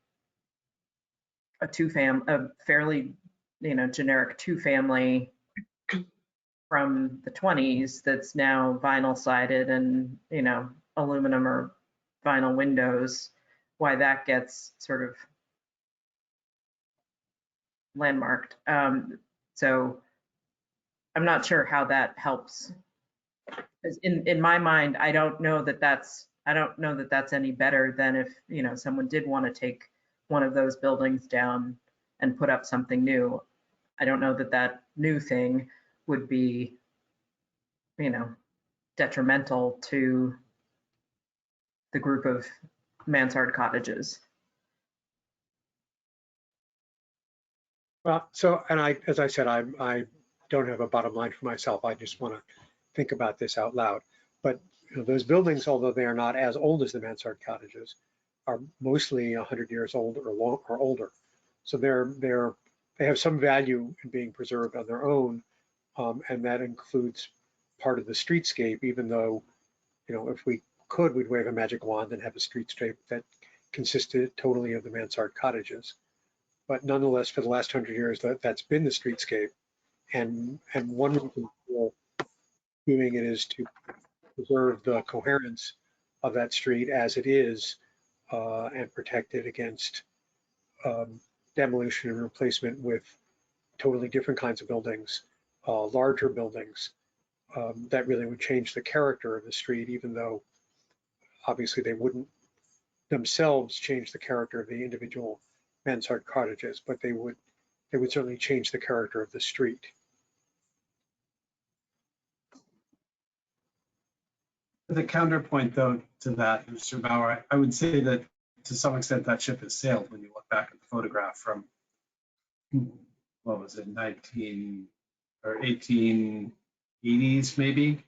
a fairly, generic two-family from the 20s that's now vinyl sided and, aluminum or vinyl windows, why that gets sort of landmarked. So I'm not sure how that helps. In my mind, I don't know that that's any better than if, someone did want to take one of those buildings down and put up something new. I don't know that that new thing would be, detrimental to the group of mansard cottages. Well, so, and as I said, I don't have a bottom line for myself. I just want to think about this out loud. But those buildings, although they are not as old as the mansard cottages, are mostly 100 years old or older. So they have some value in being preserved on their own, and that includes part of the streetscape. Even though, if we could, we'd wave a magic wand and have a streetscape that consisted totally of the mansard cottages. But nonetheless, for the last 100 years, that's been the streetscape. And one reason for doing it is to preserve the coherence of that street as it is, and protect it against demolition and replacement with totally different kinds of buildings, larger buildings, that really would change the character of the street, even though obviously they wouldn't themselves change the character of the individual mansard cottages, but they would certainly change the character of the street. The counterpoint, though, to that, Mr. Bauer, I would say that to some extent that ship has sailed when you look back at the photograph from, what was it, 19 or 1880s maybe.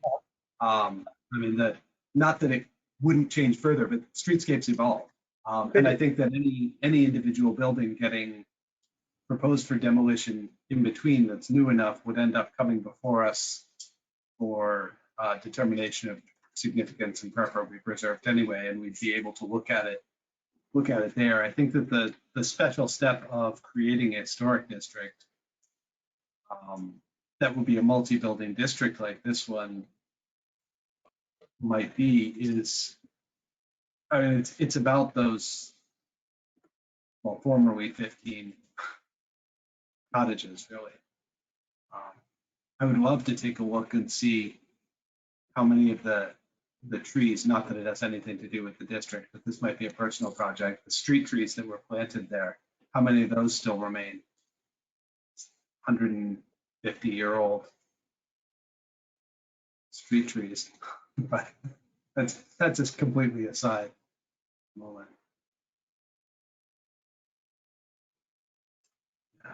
I mean, not that it wouldn't change further, but streetscapes evolve. And I think that any individual building getting proposed for demolition in between that's new enough would end up coming before us for determination of significance and preferably preserved anyway, and we'd be able to look at it there. I think that the special step of creating a historic district that would be a multi-building district like this one might be is, I mean, it's about those, well, formerly 15 cottages, really. I would love to take a look and see how many of the trees, not that it has anything to do with the district, but this might be a personal project, the street trees that were planted there, how many of those still remain? 150-year-old street trees. But that's just completely aside. Moment. Yeah.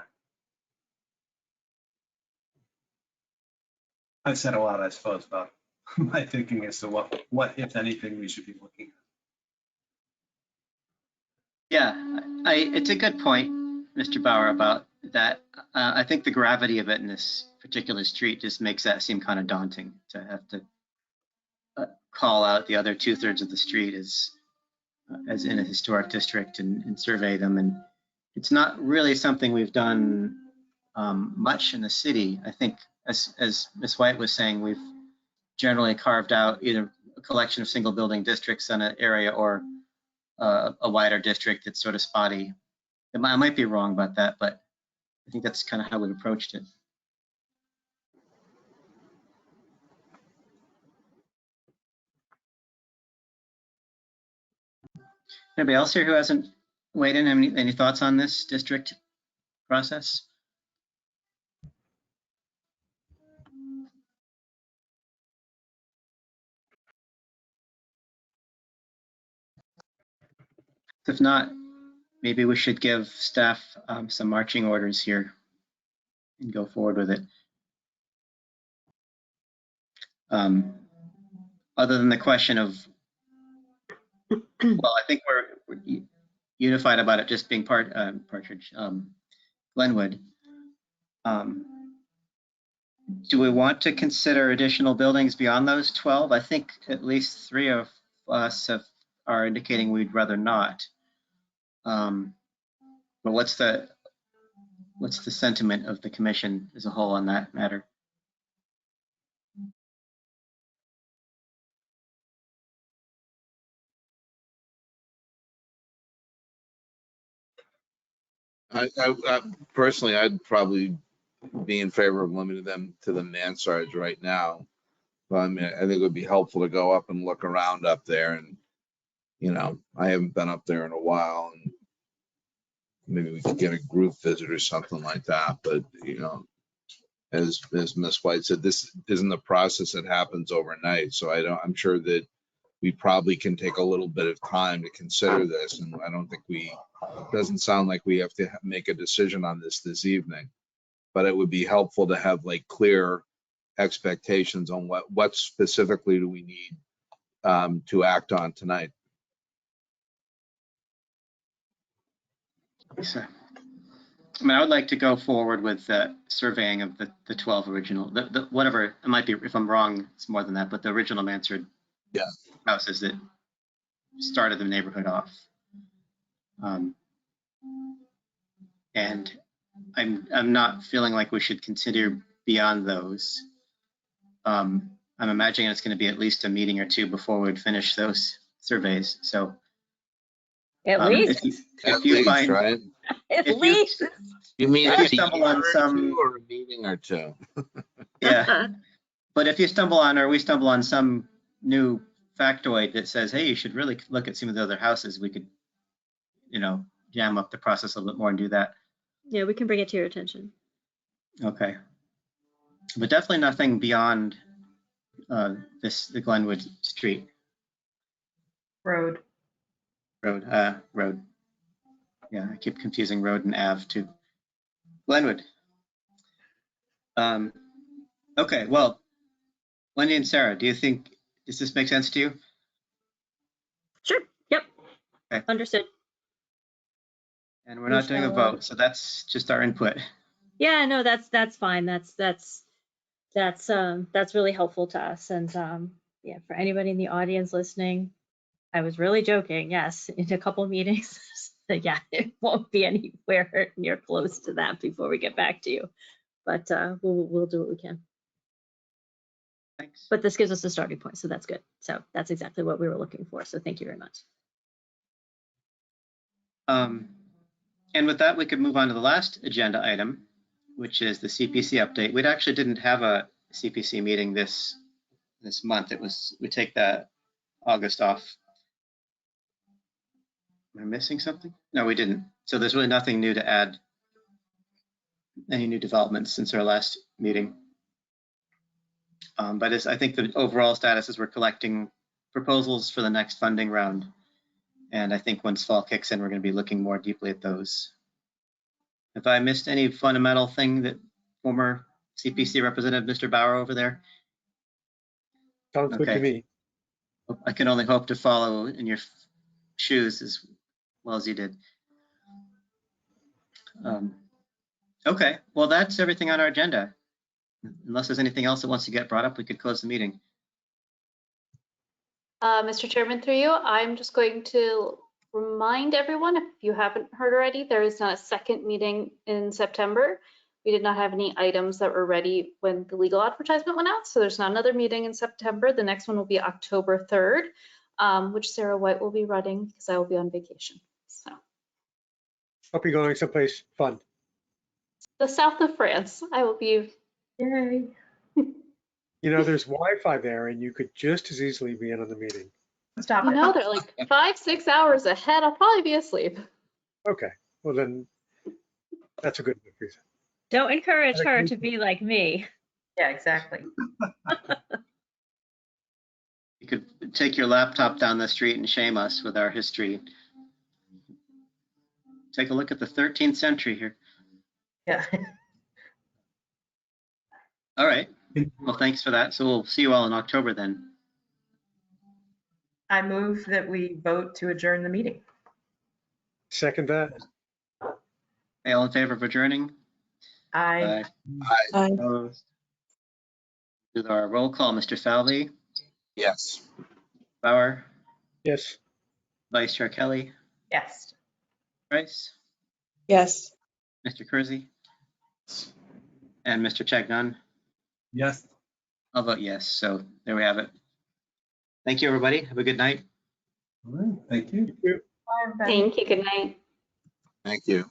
I've said a lot, I suppose, about my thinking as to what, if anything, we should be looking at. Yeah, it's a good point, Mr. Bauer, about that. I think the gravity of it in this particular street just makes that seem kind of daunting, to have to call out the other 2/3 of the street as in a historic district and survey them. And it's not really something we've done much in the city. I think, as Ms. White was saying, we've generally carved out either a collection of single building districts in an area or a wider district that's sort of spotty. I might be wrong about that, but I think that's kind of how we've approached it. Anybody else here who hasn't weighed in? Any thoughts on this district process? If not, maybe we should give staff some marching orders here and go forward with it. Other than the question of, well, I think we're unified about it just being Partridge, Glenwood. Do we want to consider additional buildings beyond those 12? I think at least 3 of us are indicating we'd rather not. But what's the sentiment of the commission as a whole on that matter? I personally, I'd probably be in favor of limiting them to the mansards right now. But I mean, I think it would be helpful to go up and look around up there, and I haven't been up there in a while, and maybe we could get a group visit or something like that. But as Ms. White said, this isn't a process that happens overnight. So I'm sure that we probably can take a little bit of time to consider this, and I don't think doesn't sound like we have to make a decision on this evening. But it would be helpful to have like clear expectations on what specifically do we need to act on tonight. So, I mean, I would like to go forward with the surveying of the 12 original, whatever, it might be, if I'm wrong, it's more than that, but the original mansard houses that started the neighborhood off. And I'm not feeling like we should consider beyond those. I'm imagining it's going to be at least a meeting or two before we would finish those surveys. So At least. If you find, right? At least. You mean if you a stumble year on or some, two or a meeting or two? yeah. But if you stumble on, or we stumble on some new factoid that says, hey, you should really look at some of the other houses, we could, jam up the process a little bit more and do that. Yeah, we can bring it to your attention. Okay. But definitely nothing beyond the Glenwood Street Road. road. Yeah, I keep confusing road and Ave to Glenwood. Okay, well, Wendy and Sarah, does this make sense to you? Sure. Yep. Okay. Understood. And we're not doing a vote, so that's just our input. Yeah, no, that's fine. That's really helpful to us. And yeah, for anybody in the audience listening, I was really joking. Yes, in a couple of meetings. Yeah, it won't be anywhere near close to that before we get back to you. But we'll do what we can. Thanks. But this gives us a starting point, so that's good. So that's exactly what we were looking for. So thank you very much. And with that, we could move on to the last agenda item, which is the CPC update. We actually didn't have a CPC meeting this month. We take that August off. Am I missing something? No, we didn't. So there's really nothing new to add, any new developments since our last meeting. But I think the overall status is we're collecting proposals for the next funding round. And I think once fall kicks in, we're going to be looking more deeply at those. Have I missed any fundamental thing that former CPC representative, Mr. Bauer over there? Sounds good to me. I can only hope to follow in your shoes as well as you did. Okay, well, that's everything on our agenda. Unless there's anything else that wants to get brought up, we could close the meeting. Mr. Chairman, through you, I'm just going to remind everyone, if you haven't heard already, there is not a second meeting in September. We did not have any items that were ready when the legal advertisement went out, so there's not another meeting in September. The next one will be October 3rd, which Sarah White will be running because I will be on vacation. So, Hope you're going someplace fun. the south of France. I will be. Yay. There's Wi-Fi there, and you could just as easily be in on the meeting. Stop You it. know, they're like 5-6 hours ahead. I'll probably be asleep. Okay, well then, that's a good reason. Don't encourage her to be like me. Yeah, exactly. You could take your laptop down the street and shame us with our history. Take a look at the 13th century here. Yeah. All right. Well, thanks for that. So we'll see you all in October then. I move that we vote to adjourn the meeting. Second that. All in favor of adjourning? Aye. Aye. Opposed? Do our roll call, Mr. Falvey, Yes. Bauer, Yes. Vice Chair Kelly, Yes. Price, Yes. Mr. Kersey, and Mr. Chagnon. Yes. I'll vote yes. So there we have it. Thank you, everybody. Have a good night. All right. Thank you. Bye, everybody. Thank you. Good night. Thank you.